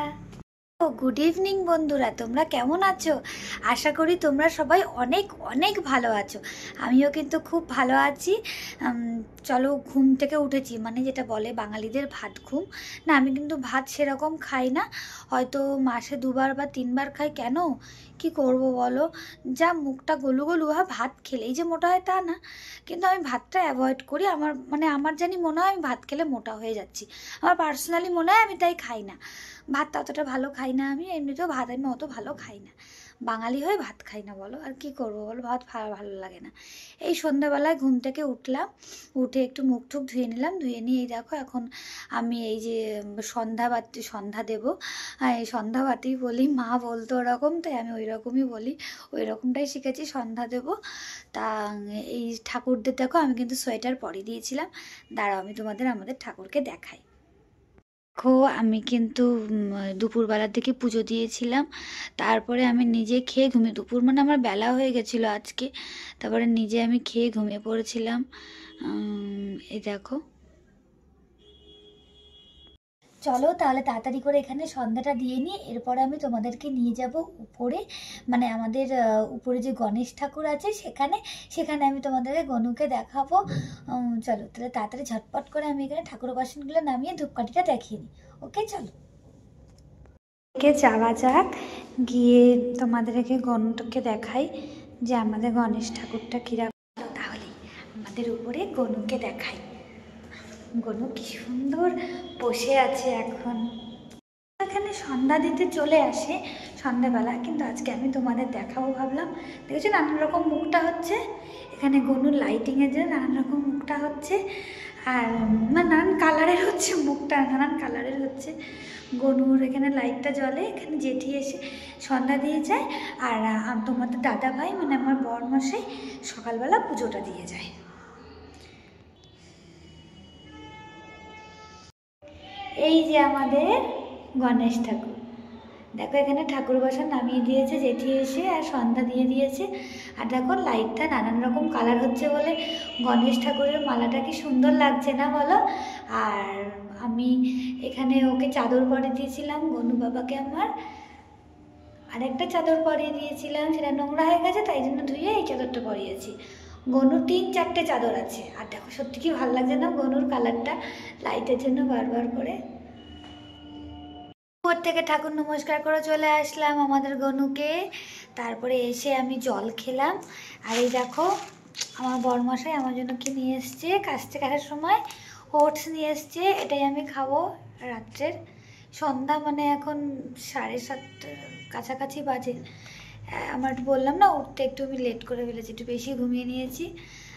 ও গুড ইভিনিং বন্ধুরা, তোমরা কেমন আছো? আশা করি তোমরা সবাই অনেক অনেক ভালো আছো। আমিও কিন্তু খুব ভালো আছি। চলো, ঘুম থেকে উঠেছি, মানে যেটা বলে বাঙালিদের ভাত ঘুম। না, আমি কিন্তু ভাত সেরকম খাই না, হয়তো মাসে 2বার বা 3বার খাই। কেন, কি করব বলো, যা মুখটা গলু গলু, ভাত খেলেই যে মোটা হয় তা না, কিন্তু আমি ভাতটা অ্যাভয়েড করি। আমার জানি মনে হয় আমি ভাত খেলে মোটা হয়ে যাচ্ছি, আমার পার্সোনালি মনে হয়, আমি তাই খাই না ভাত। অতটা ভালো খাই না আমি, এমনিতেও ভাত আমি অত ভালো খাই না, বাঙালি হয়ে ভাত খাই না বলো, আর কি করবো বলো, ভাত ভালো লাগে না। এই সন্ধ্যাবেলায় ঘুম থেকে উঠলাম, উঠে একটু মুখ টুক ধুয়ে নিলাম, ধুয়ে নিয়ে এই দেখো এখন আমি এই যে সন্ধ্যা দেবো। এই সন্ধ্যাবাতি বলি, মা বলতো ওরকম, তাই আমি ওই রকমই বলি, ওই রকমটাই শিখেছি, সন্ধ্যা দেবো। তা এই ঠাকুরদের দেখো আমি কিন্তু সোয়েটার পরিয়ে দিয়েছিলাম, দাঁড়াও আমি তোমাদের আমাদের ঠাকুরকে দেখাই। দেখো আমি কিন্তু দুপুরবেলার দিকে পুজো দিয়েছিলাম, তারপরে আমি নিজে খেয়ে ঘুমিয়ে, দুপুর মানে আমার বেলা হয়ে গেছিলো আজকে, তারপরে নিজে আমি খেয়ে ঘুমিয়ে পড়েছিলাম। এই দেখো, চলো তাহলে তাড়াতাড়ি করে এখানে সন্ধ্যাটা দিয়ে নিই, এরপরে আমি তোমাদেরকে নিয়ে যাব উপরে, মানে আমাদের উপরে যে গণেশ ঠাকুর আছে সেখানে, সেখানে আমি তোমাদেরকে গনুকে দেখাবো। চলো তাহলে তাড়াতাড়ি ঝটপট করে আমি এখানে ঠাকুর বাসনগুলো নামিয়ে ধূপকাঠিটা দেখিয়ে নিই। ওকে চলো যাওয়া যাক, গিয়ে তোমাদেরকে গনুকে দেখাই যে আমাদের গণেশ ঠাকুরটা কিরকম। তাহলে আমাদের উপরে গনুকে দেখাই, গনু কি সুন্দর বসে আছে এখন। এখানে সন্ধ্যা দিতে চলে আসে সন্ধ্যাবেলা, কিন্তু আজকে আমি তোমাদের দেখাবো ভাবলাম। দেখেছো নানান রকম মুখটা হচ্ছে এখানে, গনুর লাইটিংয়ের জন্য নানান রকম মুখটা হচ্ছে, আর নানান কালারের হচ্ছে মুখটা, নানান কালারের হচ্ছে। গনুর এখানে লাইটটা জ্বলে, এখানে জেঠি এসে সন্ধ্যা দিয়ে যায়, আর তোমাদের দাদা ভাই মানে আমার বরমশাই সকালবেলা পুজোটা দিয়ে যায়। এই যে আমাদের গণেশ ঠাকুর, দেখো এখানে ঠাকুর বাসন নামিয়ে দিয়েছে জেঠি এসে, আর সন্ধ্যা দিয়ে দিয়েছে, আর দেখো লাইটটা নানান রকম কালার হচ্ছে বলে গণেশ ঠাকুরের মালাটা কি সুন্দর লাগছে না বলো। আর আমি এখানে ওকে চাদর পরিয়ে দিয়েছিলাম গনু বাবাকে আমার, আরেকটা চাদর পরিয়ে দিয়েছিলাম, সেটা নোংরা হয়ে গেছে তাই জন্য ধুয়ে এই চাদরটা পরিয়েছি। গনুর 3-4টে চাদর আছে, আর দেখো সত্যি কি ভালো লাগছে না গনুর কালারটা, লাইটের জন্য বারবার করে। উপর থেকে ঠাকুর নমস্কার করে চলে আসলাম আমাদের গনুকে, তারপরে এসে আমি জল খেলাম। আর এই দেখো আমার বরমশাই আমার জন্য কি নিয়ে এসছে, কাস্তে কাটার সময় ওটস নিয়ে এসছে, এটাই আমি খাবো রাত্রের। সন্ধ্যা মানে এখন 7:30 কাছাকাছি বাজে। আমার বললাম না উঠতে একটু আমি লেট করে ফেলেছি, একটু বেশি ঘুমিয়ে নিয়েছি,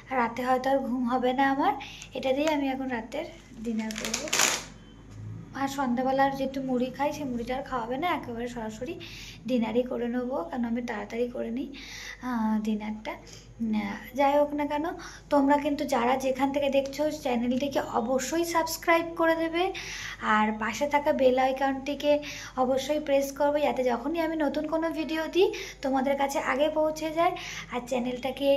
আর রাতে হয়তো আর ঘুম হবে না আমার, এটা দিয়ে আমি এখন রাতের ডিনার করবো। আর সন্ধ্যাবেলার যেটু মুড়ি খাই সেই মুড়িটা আর খাওয়াবে না, একেবারে সরাসরি ডিনারই করে নেবো, কারণ আমি তাড়াতাড়ি করে নিই ডিনারটা। যাই হোক না কেন, তোমরা কিন্তু যারা যেখান থেকে দেখছো চ্যানেলটিকে অবশ্যই সাবস্ক্রাইব করে দেবে, আর পাশে থাকা বেল আইকনটিকে অবশ্যই প্রেস করবে, যাতে যখনই আমি নতুন কোনো ভিডিও দিই তোমাদের কাছে আগে পৌঁছে যায়। আর চ্যানেলটাকে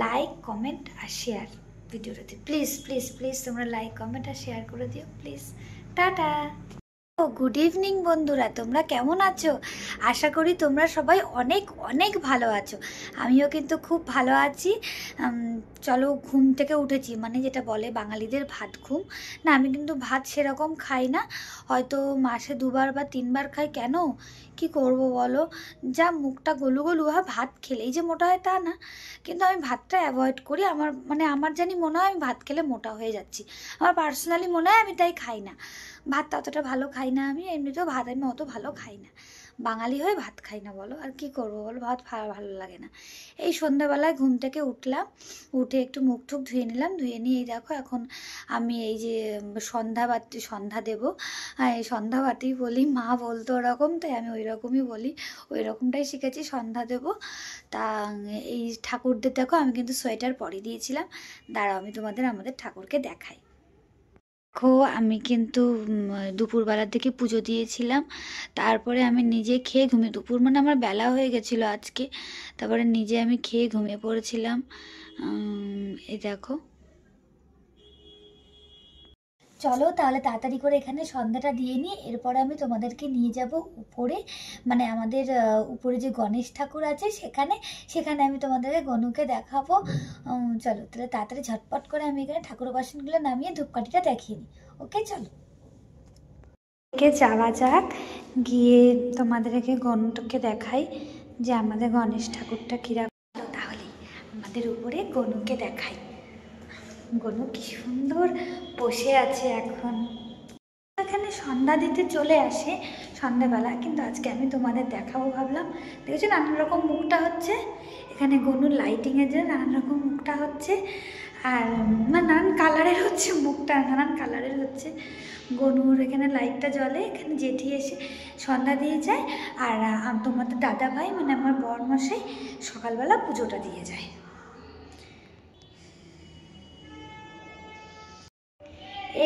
লাইক কমেন্ট আর শেয়ার ভিডিওটাতে, প্লিজ প্লিজ প্লিজ তোমরা লাইক কমেন্ট আর শেয়ার করে দিও প্লিজ। টাটা। গুড ইভিনিং বন্ধুরা, তোমরা কেমন আছো? আশা করি তোমরা সবাই অনেক অনেক ভালো আছো, আমিও কিন্তু খুব ভালো আছি। চলো ঘুম থেকে উঠেছি, মানে যেটা বলে বাঙালিদের ভাত ঘুম, না আমি কিন্তু ভাত সেরকম খাই না, হয়তো মাসে 2বার বা 3বার খাই। কেন কি করব বলো, যা মুখটা গলু গলু হয়, ভাত খেলেই যে মোটা হয় তা না, কিন্তু আমি ভাতটা অ্যাভয়েড করি। আমার মানে আমার জানি মনে হয় আমি ভাত খেলে মোটা হয়ে যাচ্ছি, আমার পার্সোনালি মনে হয়, আমি তাই খাই না ভাত, অতটা ভালো খাই না আমি, এমনিতেও ভাত আমি অত ভালো খাই না, বাঙালি হয়ে ভাত খাই না বলো, আর কি করবো বলো, ভাত ভালো লাগে না। এই সন্ধ্যাবেলায় ঘুম থেকে উঠলাম, উঠে একটু মুখ টুক ধুয়ে নিলাম, ধুয়ে নিয়ে এই দেখো এখন আমি এই যে সন্ধ্যা দেবো। এই সন্ধ্যাবাতি বলি, মা বলতো ওরকম, তাই আমি ওই রকমই বলি, ওই রকমটাই শিখেছি, সন্ধ্যা দেবো। তা এই ঠাকুরদের দেখো আমি কিন্তু সোয়েটার পরিয়ে দিয়েছিলাম, দাঁড়াও আমি তোমাদের আমাদের ঠাকুরকে দেখাই। দেখো আমি কিন্তু দুপুরবেলার দিকে পুজো দিয়েছিলাম, তারপরে আমি নিজে খেয়ে ঘুমিয়ে, দুপুর মানে আমার বেলা হয়ে গেছিলো আজকে, তারপরে নিজে আমি খেয়ে ঘুমিয়ে পড়েছিলাম। এই দেখো, চলো তাহলে তাড়াতাড়ি করে এখানে সন্ধ্যাটা দিয়ে নিই, এরপরে আমি তোমাদেরকে নিয়ে যাব উপরে, মানে আমাদের উপরে যে গণেশ ঠাকুর আছে সেখানে, সেখানে আমি তোমাদেরকে গনুকে দেখাবো। চলো তাহলে তাড়াতাড়ি ঝটপট করে আমি এখানে ঠাকুর বাসনগুলো নামিয়ে ধূপকাঠিটা দেখিয়ে নিই। ওকে চলো যাওয়া যাক, গিয়ে তোমাদেরকে গনুকে দেখাই যে আমাদের গণেশ ঠাকুরটা কিরকম। তাহলে আমাদের উপরে গনুকে দেখাই, গনু কি সুন্দর বসে আছে এখন। এখানে সন্ধ্যা দিতে চলে আসে সন্ধ্যাবেলা, কিন্তু আজকে আমি তোমাদের দেখাবো ভাবলাম। দেখেছো নানান রকম মুখটা হচ্ছে, এখানে গনুর লাইটিংয়ের জন্য নানান রকম মুখটা হচ্ছে, আর নানান কালারের হচ্ছে মুখটা, নানান কালারের হচ্ছে। গনুর এখানে লাইটটা জ্বলে, এখানে জেঠি এসে সন্ধ্যা দিয়ে যায়, আর তোমাদের দাদা ভাই মানে আমার বরমশাই সকালবেলা পুজোটা দিয়ে যায়।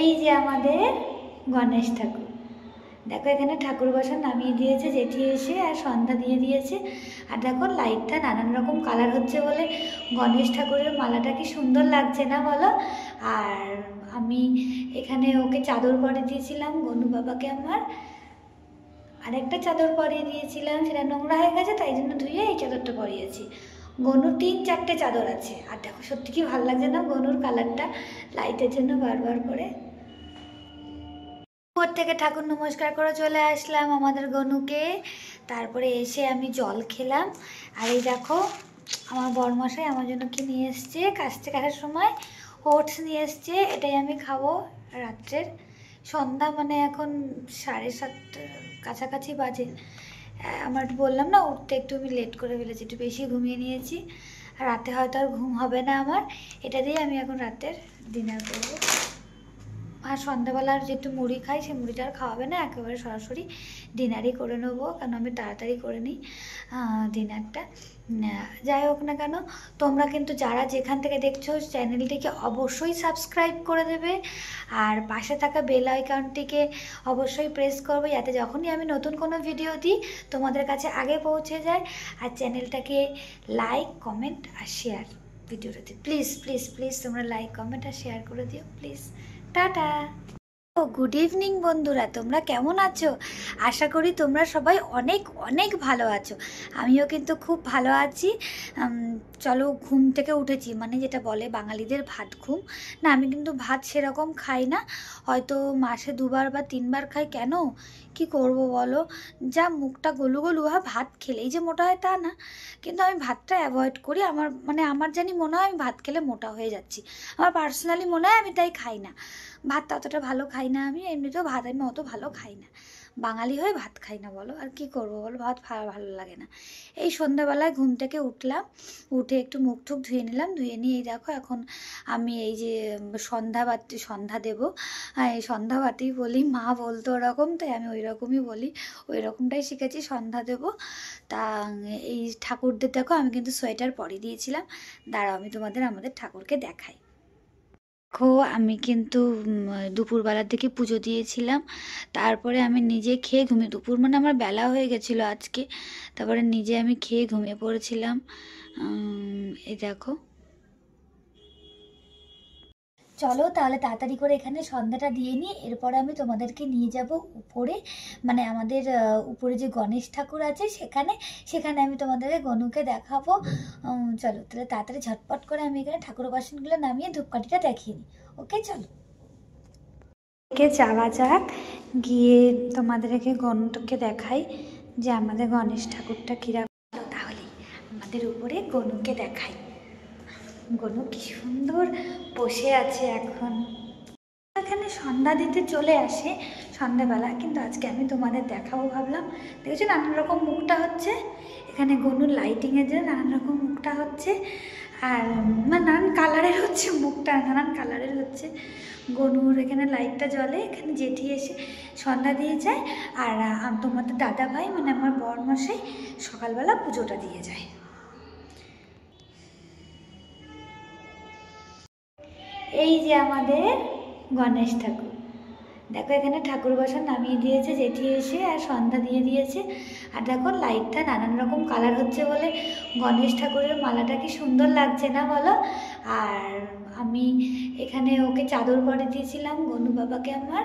এই যে আমাদের গণেশ ঠাকুর, দেখো এখানে ঠাকুর বসা নামিয়ে দিয়েছে জেঠি এসে, আর সন্ধ্যা দিয়ে দিয়েছে। আর দেখো লাইটটা নানান রকম কালার হচ্ছে বলে গণেশ ঠাকুরের মালাটা কি সুন্দর লাগছে না বলো। আর আমি এখানে ওকে চাদর পরে দিয়েছিলাম গনু বাবাকে আমার, আরেকটা চাদর পরিয়ে দিয়েছিলাম, সেটা নোংরা হয়ে গেছে তাই জন্য ধুয়ে এই চাদরটা পরিয়েছি। গনুর 3-4টে চাদর আছে। আর দেখো সত্যি কি ভালো লাগছে না গনুর কালারটা লাইটের জন্য বারবার করে। উপর থেকে ঠাকুর নমস্কার করে চলে আসলাম আমাদের গনুকে, তারপরে এসে আমি জল খেলাম। আর এই দেখো আমার বরমশাই আমার জন্য কি নিয়ে এসছে, কাস্তে কাটার সময় ওটস নিয়ে এসছে, এটাই আমি খাবো রাত্রের। সন্ধ্যা মানে এখন 7:30 কাছাকাছি বাজে। আমার বললাম না উঠতে একটু আমি লেট করে ফেলেছি, একটু বেশি ঘুমিয়ে নিয়েছি, আর রাতে হয়তো আর ঘুম হবে না আমার। এটা দিয়ে আমি এখন রাতের ডিনার করবো। আর সন্ধ্যাবেলার যেটু মুড়ি খাই সেই মুড়িটা আর খাওয়াবে না, একেবারে সরাসরি ডিনারই করে নেবো, কারণ আমি তাড়াতাড়ি করে নিই ডিনারটা। যাই হোক না কেন, তোমরা কিন্তু যারা যেখান থেকে দেখছো চ্যানেলটিকে অবশ্যই সাবস্ক্রাইব করে দেবে, আর পাশে থাকা বেল আইকনটিকে অবশ্যই প্রেস করবে, যাতে যখনই আমি নতুন কোনো ভিডিও দিই তোমাদের কাছে আগে পৌঁছে যায়। আর চ্যানেলটাকে লাইক, কমেন্ট আর শেয়ার ভিডিওটাতে প্লিজ প্লিজ প্লিজ তোমরা লাইক, কমেন্ট আর শেয়ার করে দিও প্লিজ। টাটা। ও গুড ইভিনিং বন্ধুরা, তোমরা কেমন আছো? আশা করি তোমরা সবাই অনেক অনেক ভালো আছো। আমিও কিন্তু খুব ভালো আছি। চলো ঘুম থেকে উঠেছি, মানে যেটা বলে বাঙালিদের ভাত ঘুম। না আমি কিন্তু ভাত সেরকম খাই না, হয়তো মাসে 2বার বা 3বার খাই। কেন কি করব বলো, যা মুখটা গলু গলু হয়, ভাত খেলেই যে মোটা হয় তা না, কিন্তু আমি ভাতটা অ্যাভয়েড করি। আমার জানি মনে হয় আমি ভাত খেলে মোটা হয়ে যাচ্ছি, আমার পার্সোনালি মনে হয়, আমি তাই খাই না ভাত। অতটা ভালো খাই না আমি, এমনিতেও ভাত আমি অত ভালো খাই না, বাঙালি হয়ে ভাত খাই না বলো, আর কি করবো বলো, ভাত ভালো লাগে না। এই সন্ধ্যাবেলায় ঘুম থেকে উঠলাম, উঠে একটু মুখ টুক ধুয়ে নিলাম, ধুয়ে নিয়ে এই দেখো এখন আমি এই যে সন্ধ্যা দেবো। এই সন্ধ্যাবাতি বলি, মা বলতো ওরকম, তাই আমি ওই রকমই বলি, ওই রকমটাই শিখেছি, সন্ধ্যা দেবো। তা এই ঠাকুরদের দেখো আমি কিন্তু সোয়েটার পরিয়ে দিয়েছিলাম, দাঁড়াও আমি তোমাদের আমাদের ঠাকুরকে দেখাই। দেখো আমি কিন্তু দুপুরবেলার দিকে পুজো দিয়েছিলাম, তারপরে আমি নিজে খেয়ে ঘুমিয়ে, দুপুর মানে আমার বেলা হয়ে গেছিলো আজকে, তারপরে নিজে আমি খেয়ে ঘুমিয়ে পড়েছিলাম। এই দেখো, চলো তাহলে তাড়াতাড়ি করে এখানে সন্ধ্যাটা দিয়ে নিই, এরপরে আমি তোমাদেরকে নিয়ে যাব উপরে, মানে আমাদের উপরে যে গণেশ ঠাকুর আছে সেখানে, সেখানে আমি তোমাদেরকে গনুকে দেখাবো। চলো তাহলে তাড়াতাড়ি ঝটপট করে আমি এখানে ঠাকুর বাসনগুলো নামিয়ে ধূপকাঠিটা দেখিয়ে নিই। ওকে চলো যাওয়া যাক, গিয়ে তোমাদেরকে গনুকে দেখাই যে আমাদের গণেশ ঠাকুরটা কিরকম। তাহলে আমাদের উপরে গনুকে দেখাই, গনু কি সুন্দর বসে আছে এখন। এখানে সন্ধ্যা দিতে চলে আসে সন্ধ্যাবেলা, কিন্তু আজকে আমি তোমাদের দেখাবো ভাবলাম। দেখেছো নানান রকম মুখটা হচ্ছে, এখানে গনুর লাইটিংয়ের জন্য নানান রকম মুখটা হচ্ছে, আর নানান কালারের হচ্ছে মুখটা, নানান কালারের হচ্ছে। গনুর এখানে লাইটটা জ্বলে, এখানে জেঠি এসে সন্ধ্যা দিয়ে যায়, আর তোমাদের দাদা ভাই মানে আমার বরমশাই সকালবেলা পুজোটা দিয়ে যায়। এই যে আমাদের গণেশ ঠাকুর, দেখো এখানে ঠাকুর বসা নামিয়ে দিয়েছে জেঠি এসে, আর সন্ধ্যা দিয়ে দিয়েছে। আর দেখো লাইটটা নানান রকম কালার হচ্ছে বলে গণেশ ঠাকুরের মালাটা কি সুন্দর লাগছে না বলো। আর আমি এখানে ওকে চাদর পরিয়ে দিয়েছিলাম গনু বাবাকে আমার,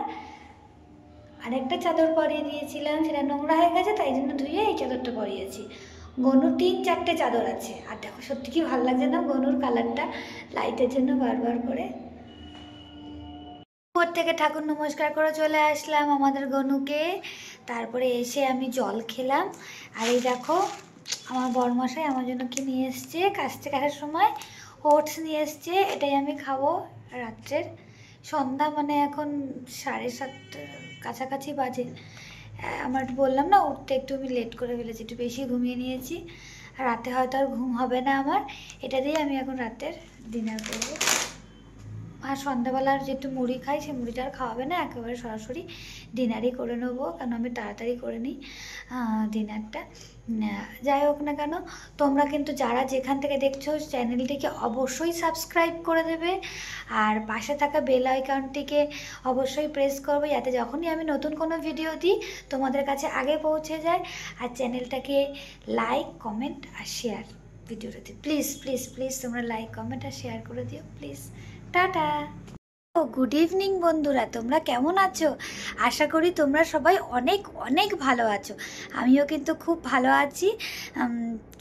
আরেকটা চাদর পরিয়ে দিয়েছিলাম, সেটা নোংরা হয়ে গেছে তাই জন্য ধুয়ে এই চাদরটা পরিয়েছি। গনুর 3-4টে চাদর আছে। আর দেখো সত্যি কি ভালো লাগছে না গনুর কালারটা লাইটের জন্য বারবার করে। উপর থেকে ঠাকুর নমস্কার করে চলে আসলাম আমাদের গনুকে, তারপরে এসে আমি জল খেলাম। আর এই দেখো আমার বরমশাই আমার জন্য কি নিয়ে এসছে, কাস্তে কাটার সময় ওটস নিয়ে এসছে, এটাই আমি খাবো রাত্রের। সন্ধ্যা মানে এখন 7:30 কাছাকাছি বাজে। আমার বললাম না উঠতে একটু আমি লেট করে ফেলেছি, একটু বেশি ঘুমিয়ে নিয়েছি। আর রাতে হয়তো আর ঘুম হবে না আমার। এটা দিয়ে আমি এখন রাতের ডিনার করবো। আর সন্ধ্যাবেলার যে একটু মুড়ি খাই, সেই মুড়িটা আর খাওয়াবে না, একেবারে সরাসরি ডিনারই করে নেবো, কারণ আমি তাড়াতাড়ি করে নিই ডিনারটা। যাই হোক না কেন, তোমরা কিন্তু যারা যেখান থেকে দেখছো চ্যানেলটিকে অবশ্যই সাবস্ক্রাইব করে দেবে, আর পাশে থাকা বেল আইকনটিকে অবশ্যই প্রেস করবে, যাতে যখনই আমি নতুন কোনো ভিডিও দিই তোমাদের কাছে আগে পৌঁছে যায়। আর চ্যানেলটাকে লাইক, কমেন্ট আর শেয়ার ভিডিওটাতে প্লিজ প্লিজ প্লিজ তোমরা লাইক, কমেন্ট আর শেয়ার করে দিও প্লিজ। টাটা। ও গুড ইভিনিং বন্ধুরা, তোমরা কেমন আছো? আশা করি তোমরা সবাই অনেক অনেক ভালো আছো। আমিও কিন্তু খুব ভালো আছি।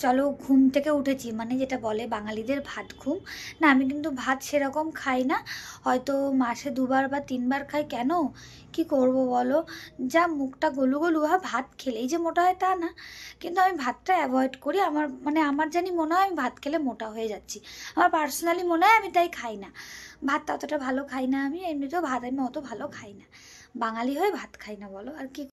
চলো, ঘুম থেকে উঠেছি, মানে যেটা বলে বাঙালিদের ভাত ঘুম। না, আমি কিন্তু ভাত সেরকম খাই না, হয়তো মাসে 2বার বা 3বার খাই। কেন, কি করব বলো? যা মুখটা গলু গলু, ভাত খেলেই যে মোটা হয় তা না, কিন্তু আমি ভাতটা অ্যাভয়েড করি। আমার জানি মনে হয় আমি ভাত খেলে মোটা হয়ে যাচ্ছি। আমার পার্সোনালি মনে হয়, আমি তাই খাই না ভাত। অতটা ভালো খাই না আমি, এমনিতেও ভাত আমি অত ভালো খাই না। বাঙালি হয়ে ভাত খাই না, বলো আর কি।